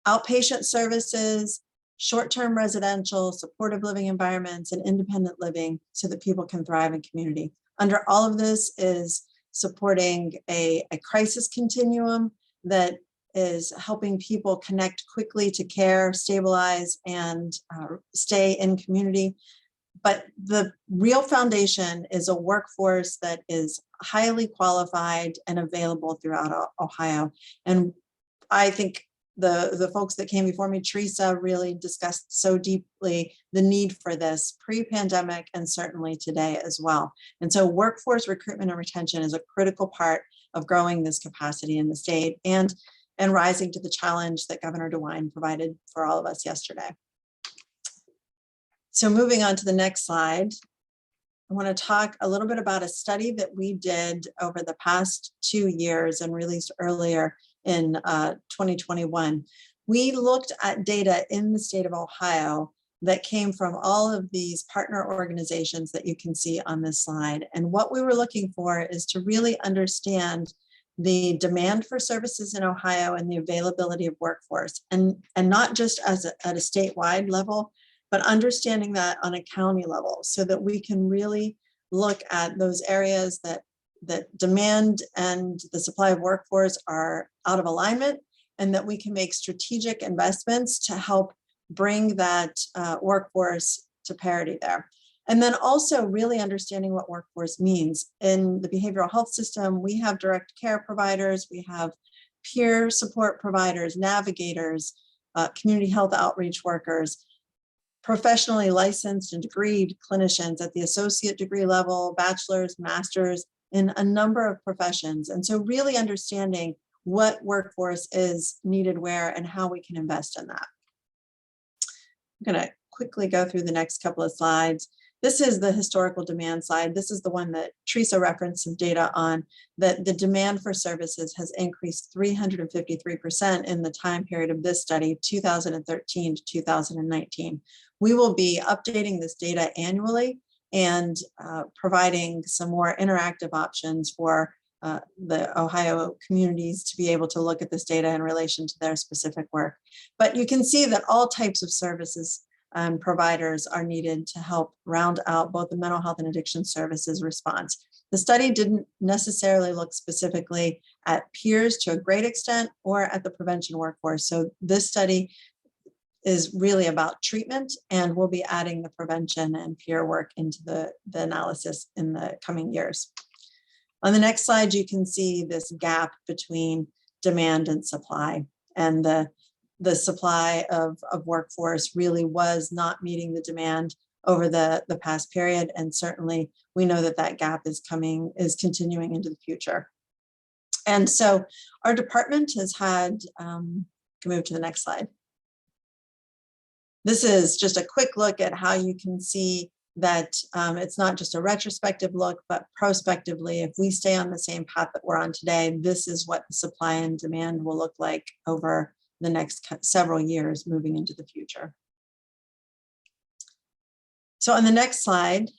outpatient services, short-term residential, supportive living environments, and independent living so that people can thrive in community. Under all of this is supporting a crisis continuum that is helping people connect quickly to care, stabilize, and stay in community. But the real foundation is a workforce that is highly qualified and available throughout Ohio. And I think the folks that came before me, Teresa, really discussed so deeply the need for this pre-pandemic and certainly today as well. And so workforce recruitment and retention is a critical part of growing this capacity in the state. And and rising to the challenge that Governor DeWine provided for all of us yesterday. So moving on to the next slide, I want to talk a little bit about a study that we did over the past 2 years and released earlier in 2021. We looked at data in the state of Ohio that came from all of these partner organizations that you can see on this slide. And what we were looking for is to really understand the demand for services in Ohio and the availability of workforce, and not just at a statewide level, but understanding that on a county level so that we can really look at those areas that demand and the supply of workforce are out of alignment, and that we can make strategic investments to help bring that workforce to parity there. And then also really understanding what workforce means. In the behavioral health system, we have direct care providers, we have peer support providers, navigators, community health outreach workers, professionally licensed and degreed clinicians at the associate degree level, bachelor's, master's, in a number of professions. And so really understanding what workforce is needed where and how we can invest in that. I'm going to quickly go through the next couple of slides. This is the historical demand slide. This is the one that Teresa referenced some data on, that the demand for services has increased 353% in the time period of this study, 2013 to 2019. We will be updating this data annually and providing some more interactive options for the Ohio communities to be able to look at this data in relation to their specific work. But you can see that all types of services and providers are needed to help round out both the mental health and addiction services response. The study didn't necessarily look specifically at peers to a great extent or at the prevention workforce. So this study is really about treatment, and we'll be adding the prevention and peer work into the analysis in the coming years. On the next slide, you can see this gap between demand and supply, and the supply of workforce really was not meeting the demand over the past period. And certainly we know that that gap is continuing into the future. And so our department has had, can move to the next slide. This is just a quick look at how you can see that it's not just a retrospective look, but prospectively, if we stay on the same path that we're on today, this is what the supply and demand will look like over the next several years moving into the future. So on the next slide,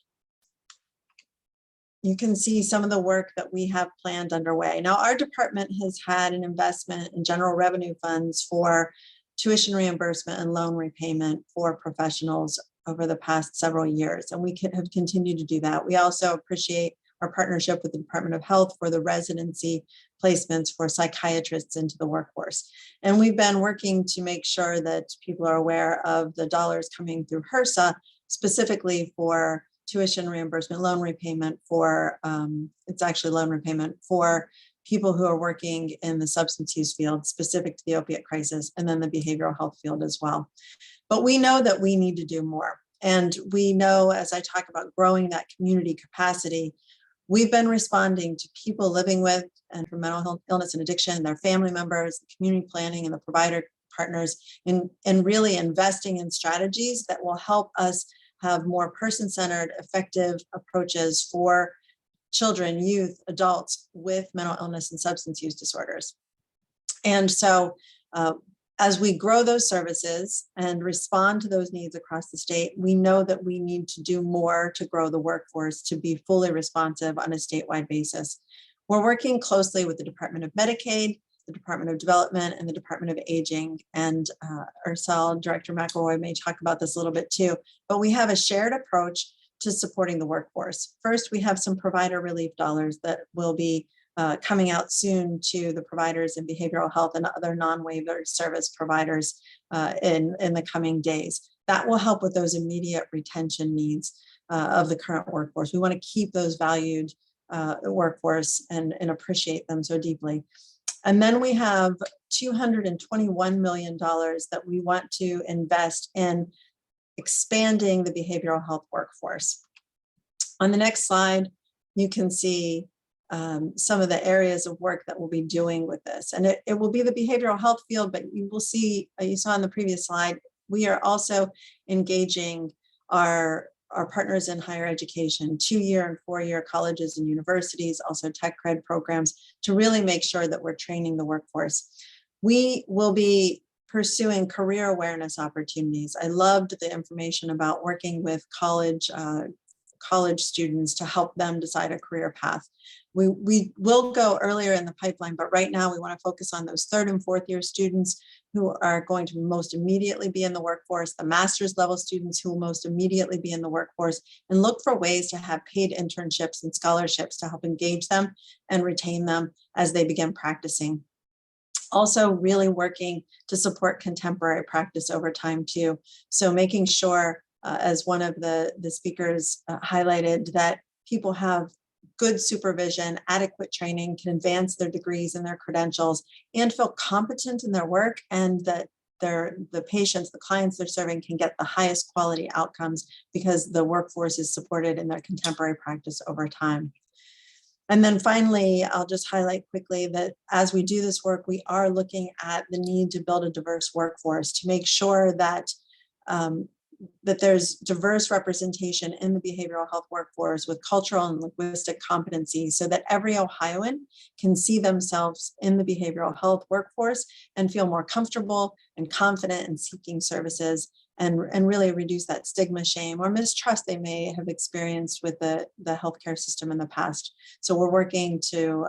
you can see some of the work that we have planned underway. Now, our department has had an investment in general revenue funds for tuition reimbursement and loan repayment for professionals over the past several years, and we have continued to do that. We also appreciate our partnership with the Department of Health for the residency placements for psychiatrists into the workforce. And we've been working to make sure that people are aware of the dollars coming through HRSA, specifically for tuition reimbursement, loan repayment for, it's actually loan repayment for people who are working in the substance use field specific to the opiate crisis, and then the behavioral health field as well. But we know that we need to do more. And we know, as I talk about growing that community capacity, we've been responding to people living with and for mental health, illness and addiction, their family members, the community planning and the provider partners, in really investing in strategies that will help us have more person-centered, effective approaches for children, youth, adults with mental illness and substance use disorders. And so as we grow those services and respond to those needs across the state, we know that we need to do more to grow the workforce to be fully responsive on a statewide basis. We're working closely with the Department of Medicaid, the Department of Development, and the Department of Aging. And Ursel, Director McElroy may talk about this a little bit too, but we have a shared approach to supporting the workforce. First, we have some provider relief dollars that will be coming out soon to the providers in behavioral health and other non-waiver service providers in the coming days. That will help with those immediate retention needs of the current workforce. We want to keep those valued workforce and appreciate them so deeply. And then we have $221 million that we want to invest in expanding the behavioral health workforce. On the next slide, you can see some of the areas of work that we'll be doing with this. And it will be the behavioral health field, but you will see, you saw on the previous slide, we are also engaging our partners in higher education, 2-year and 4-year colleges and universities, also tech cred programs, to really make sure that we're training the workforce. We will be pursuing career awareness opportunities. I loved the information about working with college students to help them decide a career path. We will go earlier in the pipeline, but right now we want to focus on those 3rd and 4th year students who are going to most immediately be in the workforce, the master's level students who will most immediately be in the workforce, and look for ways to have paid internships and scholarships to help engage them and retain them as they begin practicing. Also really working to support contemporary practice over time too. So making sure, as one of the speakers highlighted, that people have good supervision, adequate training, can advance their degrees and their credentials, and feel competent in their work, and that the patients, the clients they're serving, can get the highest quality outcomes because the workforce is supported in their contemporary practice over time. And then finally, I'll just highlight quickly that as we do this work, we are looking at the need to build a diverse workforce to make sure that that there's diverse representation in the behavioral health workforce with cultural and linguistic competencies, so that every Ohioan can see themselves in the behavioral health workforce and feel more comfortable and confident in seeking services, and really reduce that stigma, shame, or mistrust they may have experienced with the healthcare system in the past. So we're working to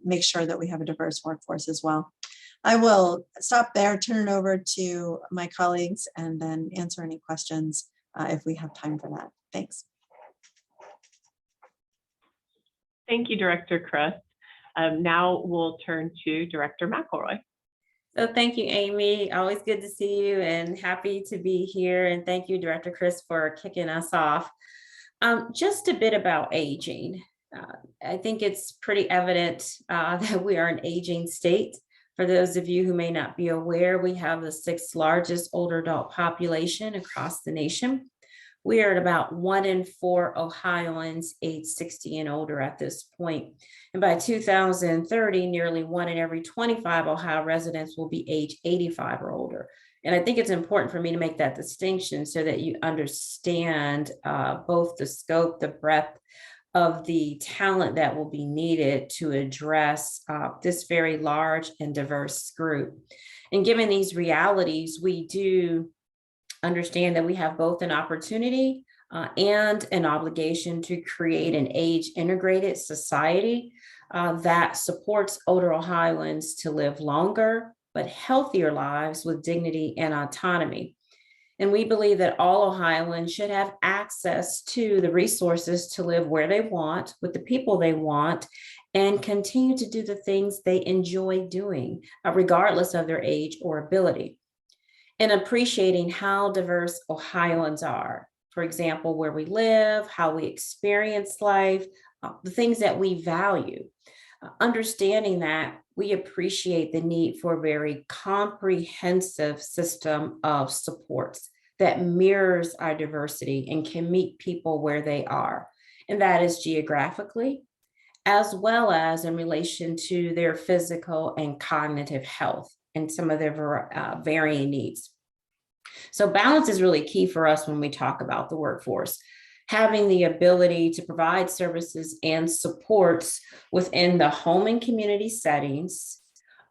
make sure that we have a diverse workforce as well. I will stop there, turn it over to my colleagues, and then answer any questions if we have time for that. Thanks. Thank you, Director Chris. Now we'll turn to Director McElroy. So thank you, Amy. Always good to see you and happy to be here. And thank you, Director Chris, for kicking us off. Just a bit about aging. I think it's pretty evident that we are an aging state. For those of you who may not be aware, we have the 6th largest older adult population across the nation. We are at about 1 in 4 Ohioans age 60 and older at this point. And by 2030, nearly 1 in every 25 Ohio residents will be age 85 or older. And I think it's important for me to make that distinction so that you understand both the scope, the breadth of the talent that will be needed to address this very large and diverse group. And given these realities, we do understand that we have both an opportunity and an obligation to create an age-integrated society that supports older Ohioans to live longer but healthier lives with dignity and autonomy. And we believe that all Ohioans should have access to the resources to live where they want, with the people they want, and continue to do the things they enjoy doing, regardless of their age or ability. And appreciating how diverse Ohioans are. For example, where we live, how we experience life, the things that we value. Understanding that we appreciate the need for a very comprehensive system of supports that mirrors our diversity and can meet people where they are. And that is geographically, as well as in relation to their physical and cognitive health and some of their varying needs. So balance is really key for us when we talk about the workforce. Having the ability to provide services and supports within the home and community settings,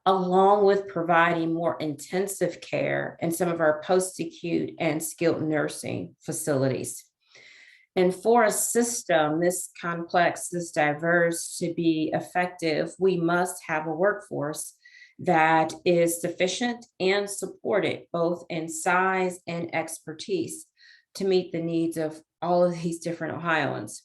along with providing more intensive care in some of our post-acute and skilled nursing facilities. And for a system this complex, this diverse, to be effective, we must have a workforce that is sufficient and supported both in size and expertise to meet the needs of all of these different Ohioans.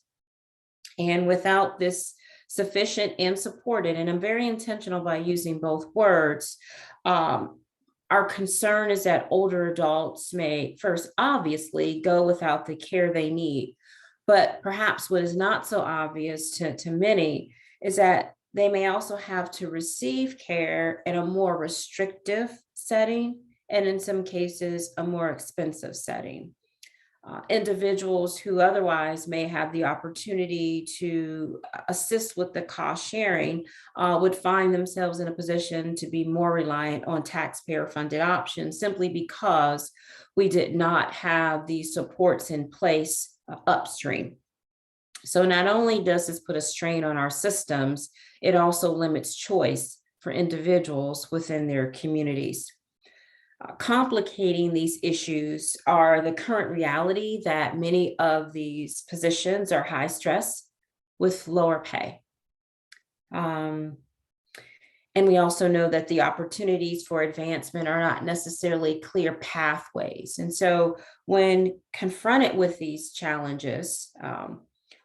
And without this sufficient and supported, and I'm very intentional by using both words, our concern is that older adults may first obviously go without the care they need. But perhaps what is not so obvious to many is that they may also have to receive care in a more restrictive setting, and in some cases, a more expensive setting. Individuals who otherwise may have the opportunity to assist with the cost sharing would find themselves in a position to be more reliant on taxpayer funded options simply because we did not have these supports in place upstream. So not only does this put a strain on our systems, it also limits choice for individuals within their communities. Complicating these issues are the current reality that many of these positions are high stress with lower pay. And we also know that the opportunities for advancement are not necessarily clear pathways. And so when confronted with these challenges,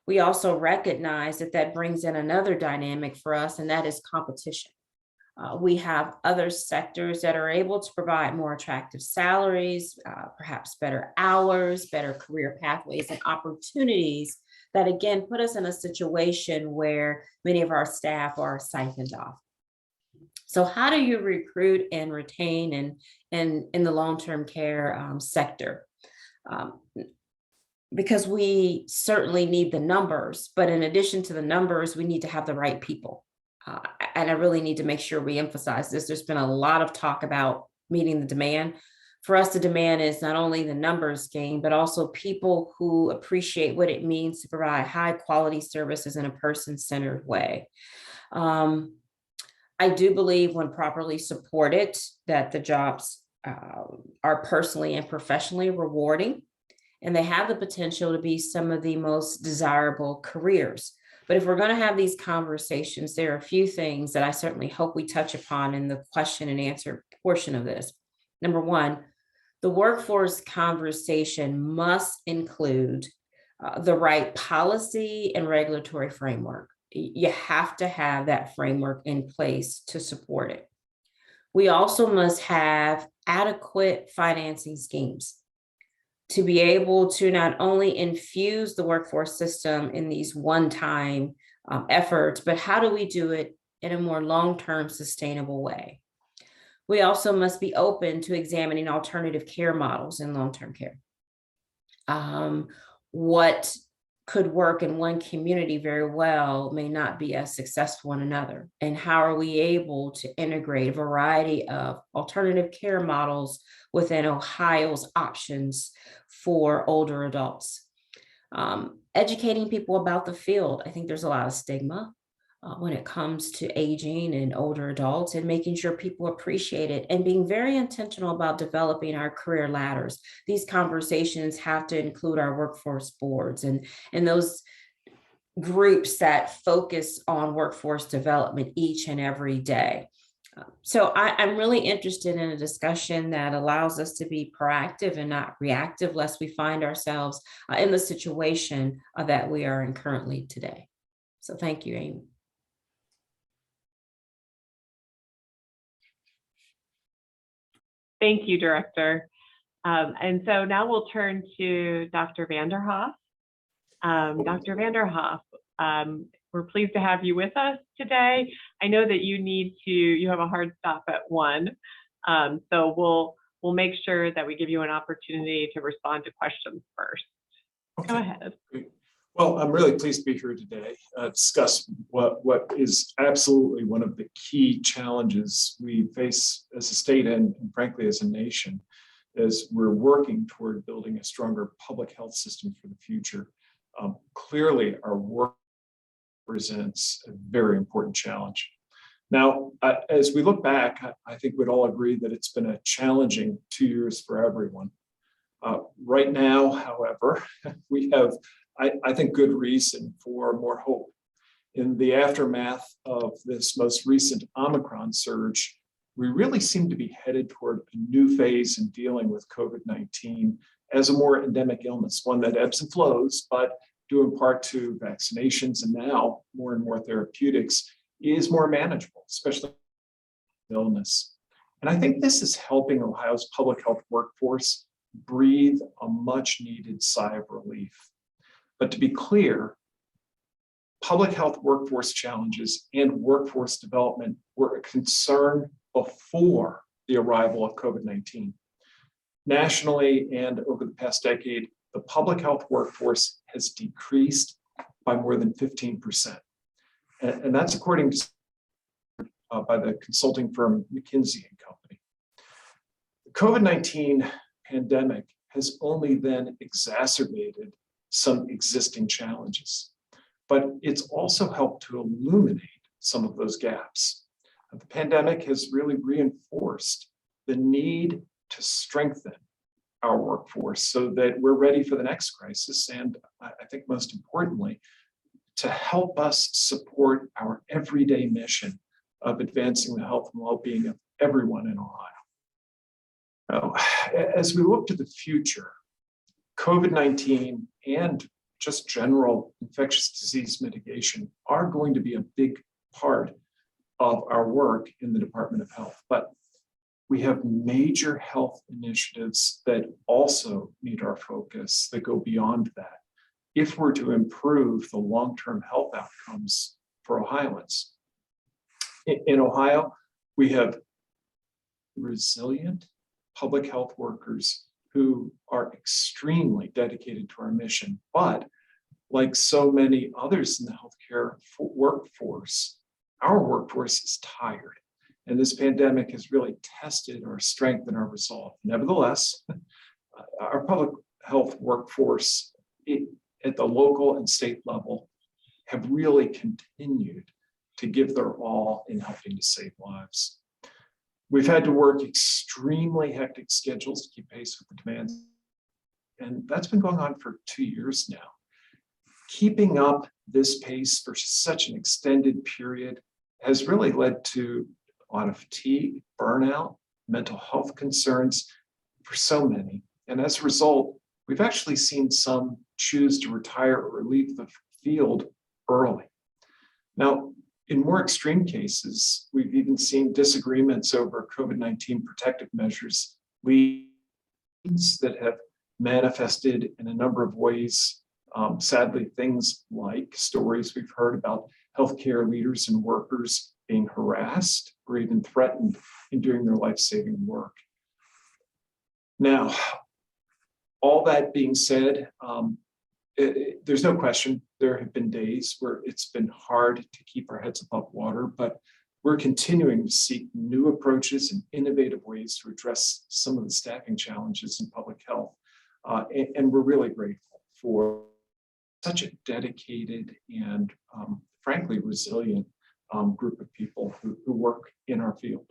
we also recognize that that brings in another dynamic for us, and that is competition. We have other sectors that are able to provide more attractive salaries, perhaps better hours, better career pathways and opportunities that again put us in a situation where many of our staff are siphoned off. So how do you recruit and retain in the long-term care sector? Because we certainly need the numbers, but in addition to the numbers, we need to have the right people. And I really need to make sure we emphasize this. There's been a lot of talk about meeting the demand. For us, the demand is not only the numbers game, but also people who appreciate what it means to provide high quality services in a person-centered way. I do believe when properly supported that the jobs are personally and professionally rewarding, and they have the potential to be some of the most desirable careers. But if we're going to have these conversations, there are a few things that I certainly hope we touch upon in the question and answer portion of this. Number one, the workforce conversation must include the right policy and regulatory framework. You have to have that framework in place to support it. We also must have adequate financing schemes to be able to not only infuse the workforce system in these one-time efforts, but how do we do it in a more long-term sustainable way? We also must be open to examining alternative care models in long-term care. What could work in one community very well may not be as successful in another. And how are we able to integrate a variety of alternative care models within Ohio's options for older adults? Educating people about the field. I think there's a lot of stigma when it comes to aging and older adults, and making sure people appreciate it and being very intentional about developing our career ladders. These conversations have to include our workforce boards and those groups that focus on workforce development each and every day. So I'm really interested in a discussion that allows us to be proactive and not reactive, lest we find ourselves in the situation that we are in currently today. So thank you, Amy. Thank you, Director. And so now we'll turn to Dr. Vanderhoff. Dr. Vanderhoff, we're pleased to have you with us today. I know that you have a hard stop at 1. So we'll make sure that we give you an opportunity to respond to questions first. Okay. Go ahead. Great. Well, I'm really pleased to be here today to discuss what is absolutely one of the key challenges we face as a state and frankly as a nation, as we're working toward building a stronger public health system for the future. Clearly, our work presents a very important challenge. Now, as we look back, I think we'd all agree that it's been a challenging 2 years for everyone. Right now, however, we have, I think, good reason for more hope. In the aftermath of this most recent Omicron surge, we really seem to be headed toward a new phase in dealing with COVID-19 as a more endemic illness, one that ebbs and flows, but due in part to vaccinations and now more and more therapeutics, is more manageable, especially illness. And I think this is helping Ohio's public health workforce breathe a much needed sigh of relief. But to be clear, public health workforce challenges and workforce development were a concern before the arrival of COVID-19. Nationally and over the past decade, the public health workforce has decreased by more than 15%. And that's according to by the consulting firm McKinsey & Company. The COVID-19 pandemic has only then exacerbated some existing challenges, but it's also helped to illuminate some of those gaps. The pandemic has really reinforced the need to strengthen our workforce so that we're ready for the next crisis. And I think most importantly, to help us support our everyday mission of advancing the health and well-being of everyone in Ohio. Now, as we look to the future, COVID-19 and just general infectious disease mitigation are going to be a big part of our work in the Department of Health. But we have major health initiatives that also need our focus that go beyond that if we're to improve the long-term health outcomes for Ohioans. In Ohio, we have resilient public health workers who are extremely dedicated to our mission, but like so many others in the healthcare workforce, our workforce is tired. And this pandemic has really tested our strength and our resolve. Nevertheless, our public health workforce at the local and state level have really continued to give their all in helping to save lives. We've had to work extremely hectic schedules to keep pace with the demands. And that's been going on for 2 years now. Keeping up this pace for such an extended period has really led to a lot of fatigue, burnout, mental health concerns for so many. And as a result, we've actually seen some choose to retire or leave the field early. Now, in more extreme cases, we've even seen disagreements over COVID-19 protective measures that have manifested in a number of ways. Sadly, things like stories we've heard about healthcare leaders and workers being harassed or even threatened in doing their life-saving work. Now, all that being said, there's no question there have been days where it's been hard to keep our heads above water, but we're continuing to seek new approaches and innovative ways to address some of the staffing challenges in public health. And we're really grateful for such a dedicated and frankly resilient group of people who work in our field.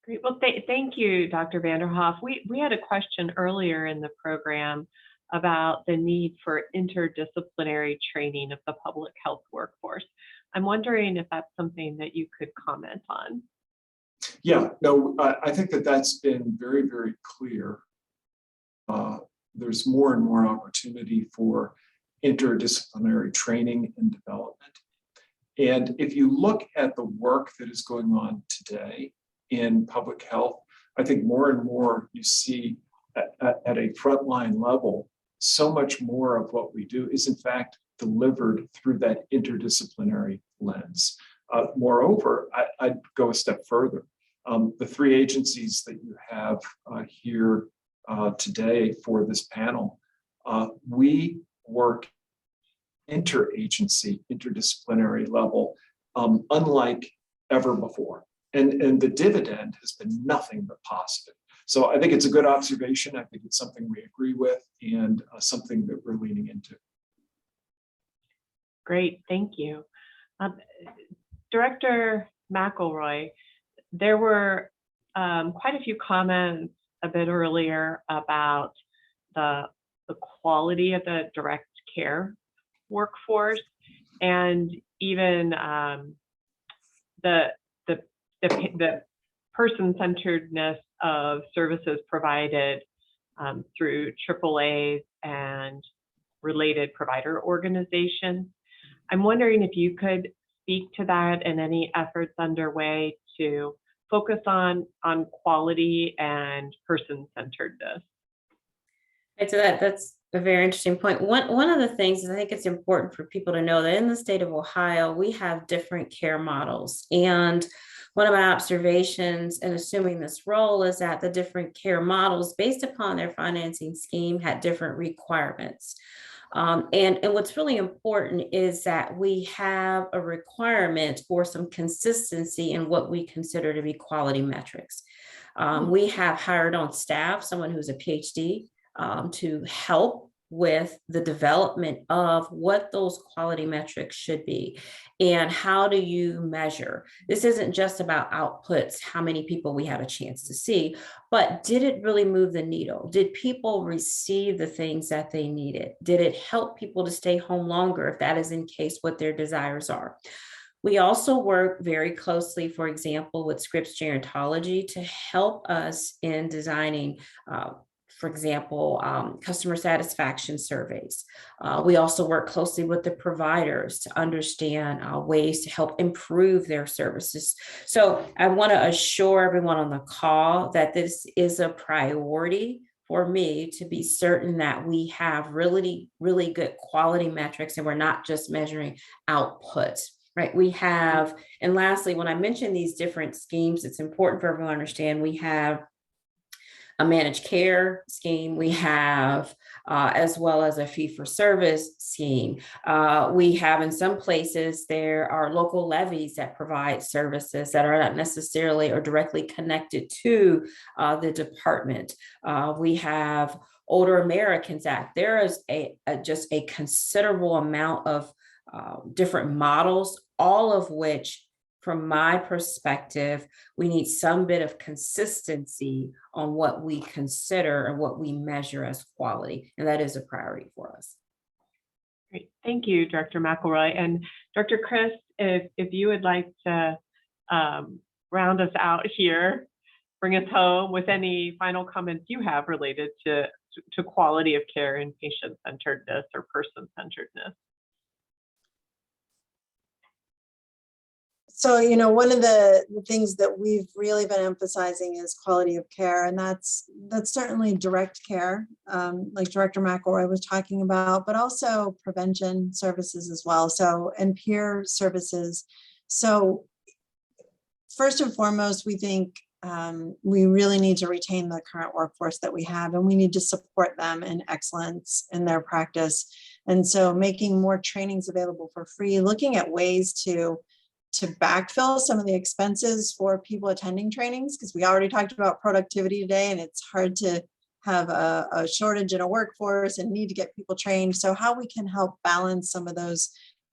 Great. Well, thank you, Dr. Vanderhoff. We had a question earlier in the program about the need for interdisciplinary training of the public health workforce. I'm wondering if that's something that you could comment on. Yeah, no, I think that's been very, very clear. There's more and more opportunity for interdisciplinary training and development. And if you look at the work that is going on today in public health, I think more and more you see at a frontline level, so much more of what we do is in fact delivered through that interdisciplinary lens. Moreover, I'd go a step further. The three agencies that you have here today for this panel, we work interagency, interdisciplinary level, unlike ever before. And the dividend has been nothing but positive. So I think it's a good observation. I think it's something we agree with and something that we're leaning into. Great, thank you. Director McElroy, there were quite a few comments a bit earlier about the quality of the direct care workforce and even the person-centeredness of services provided through AAAs and related provider organizations. I'm wondering if you could speak to that and any efforts underway to focus on quality and person-centeredness. Right, so that's a very interesting point. One of the things I think it's important for people to know that in the state of Ohio, we have different care models. And One of my observations in assuming this role is that the different care models based upon their financing scheme had different requirements. And what's really important is that we have a requirement for some consistency in what we consider to be quality metrics. We have hired on staff someone who's a PhD to help with the development of what those quality metrics should be and how do you measure. This isn't just about outputs, how many people we have a chance to see, but did it really move the needle? Did people receive the things that they needed? Did it help people to stay home longer if that is in case what their desires are? We also work very closely, for example, with Scripps Gerontology to help us in designing for example, customer satisfaction surveys. We also work closely with the providers to understand ways to help improve their services. So I want to assure everyone on the call that this is a priority for me to be certain that we have really, really good quality metrics and we're not just measuring output. Right, we have, and lastly, when I mention these different schemes, it's important for everyone to understand we have a managed care scheme, we have, as well as a fee-for-service scheme. We have, in some places, there are local levies that provide services that are not necessarily or directly connected to the department. We have Older Americans Act. There is just a considerable amount of different models, all of which, from my perspective, we need some bit of consistency on what we consider and what we measure as quality. And that is a priority for us. Great. Thank you, Director McElroy. And Dr. Chris, if you would like to round us out here, bring us home with any final comments you have related to quality of care and patient-centeredness or person-centeredness. So, you know, one of the things that we've really been emphasizing is quality of care, and that's certainly direct care, like Director McElroy was talking about, but also prevention services as well. So, and peer services. So, first and foremost, we think we really need to retain the current workforce that we have, and we need to support them in excellence in their practice. And so, making more trainings available for free, looking at ways to backfill some of the expenses for people attending trainings, because we already talked about productivity today, and it's hard to have a shortage in a workforce and need to get people trained. So how we can help balance some of those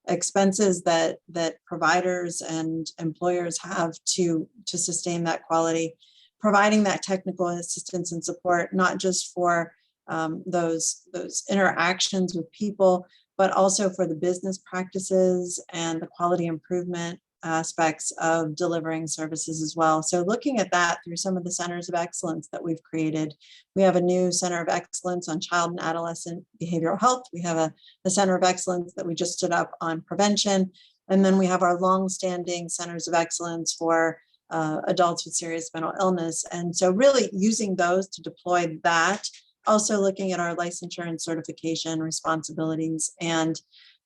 expenses that providers and employers have to sustain that quality, providing that technical assistance and support, not just for those interactions with people, but also for the business practices and the quality improvement aspects of delivering services as well. So looking at that through some of the centers of excellence that we've created. We have a new center of excellence on child and adolescent behavioral health. We have a center of excellence that we just stood up on prevention. And then we have our longstanding centers of excellence for adults with serious mental illness. And so really using those to deploy that, also looking at our licensure and certification responsibilities and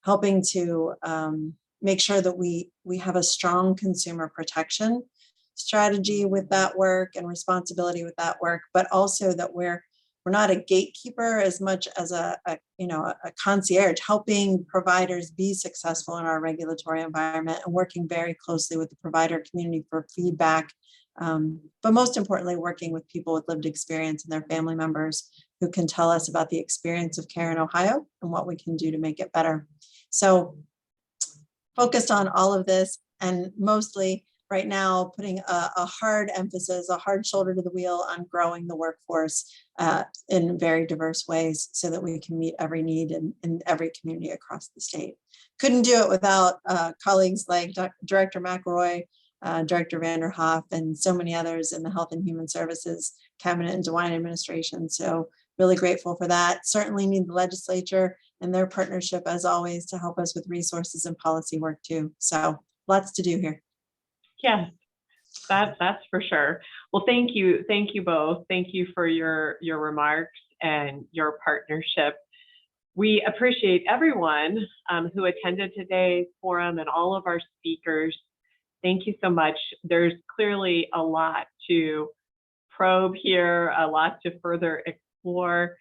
helping to make sure that we have a strong consumer protection strategy with that work and responsibility with that work, but also that we're not a gatekeeper as much as a concierge, helping providers be successful in our regulatory environment and working very closely with the provider community for feedback. But most importantly, working with people with lived experience and their family members who can tell us about the experience of care in Ohio and what we can do to make it better. So focused on all of this, and mostly right now putting a hard emphasis, a hard shoulder to the wheel on growing the workforce in very diverse ways so that we can meet every need in every community across the state. Couldn't do it without colleagues like Director McElroy, Director Vanderhoff, and so many others in the Health and Human Services Cabinet and DeWine administration. So really grateful for that. Certainly need the legislature and their partnership as always to help us with resources and policy work too. So lots to do here. Yes, that's for sure. Well, thank you both. Thank you for your remarks and your partnership. We appreciate everyone who attended today's forum and all of our speakers. thank you so much. There's clearly a lot to probe here, a lot to further explore.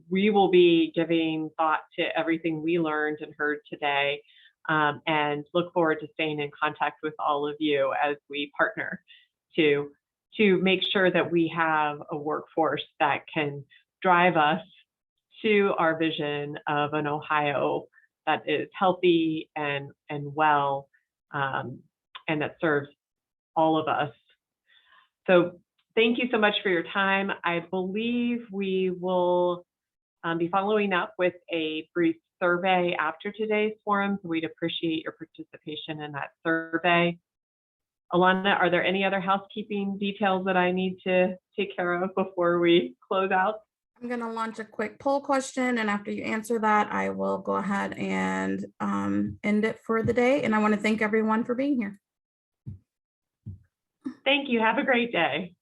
We will be giving thought to everything we learned and heard today, and look forward to staying in contact with all of you as we partner to make sure that we have a workforce that can drive us to our vision of an Ohio that is healthy and well, and that serves all of us. So thank you so much for your time. I believe we will be following up with a brief survey after today's forum, so we'd appreciate your participation in that survey. Alana, are there any other housekeeping details that I need to take care of before we close out? I'm going to launch a quick poll question, and after you answer that, I will go ahead and end it for the day. And I want to thank everyone for being here. Thank you. Have a great day.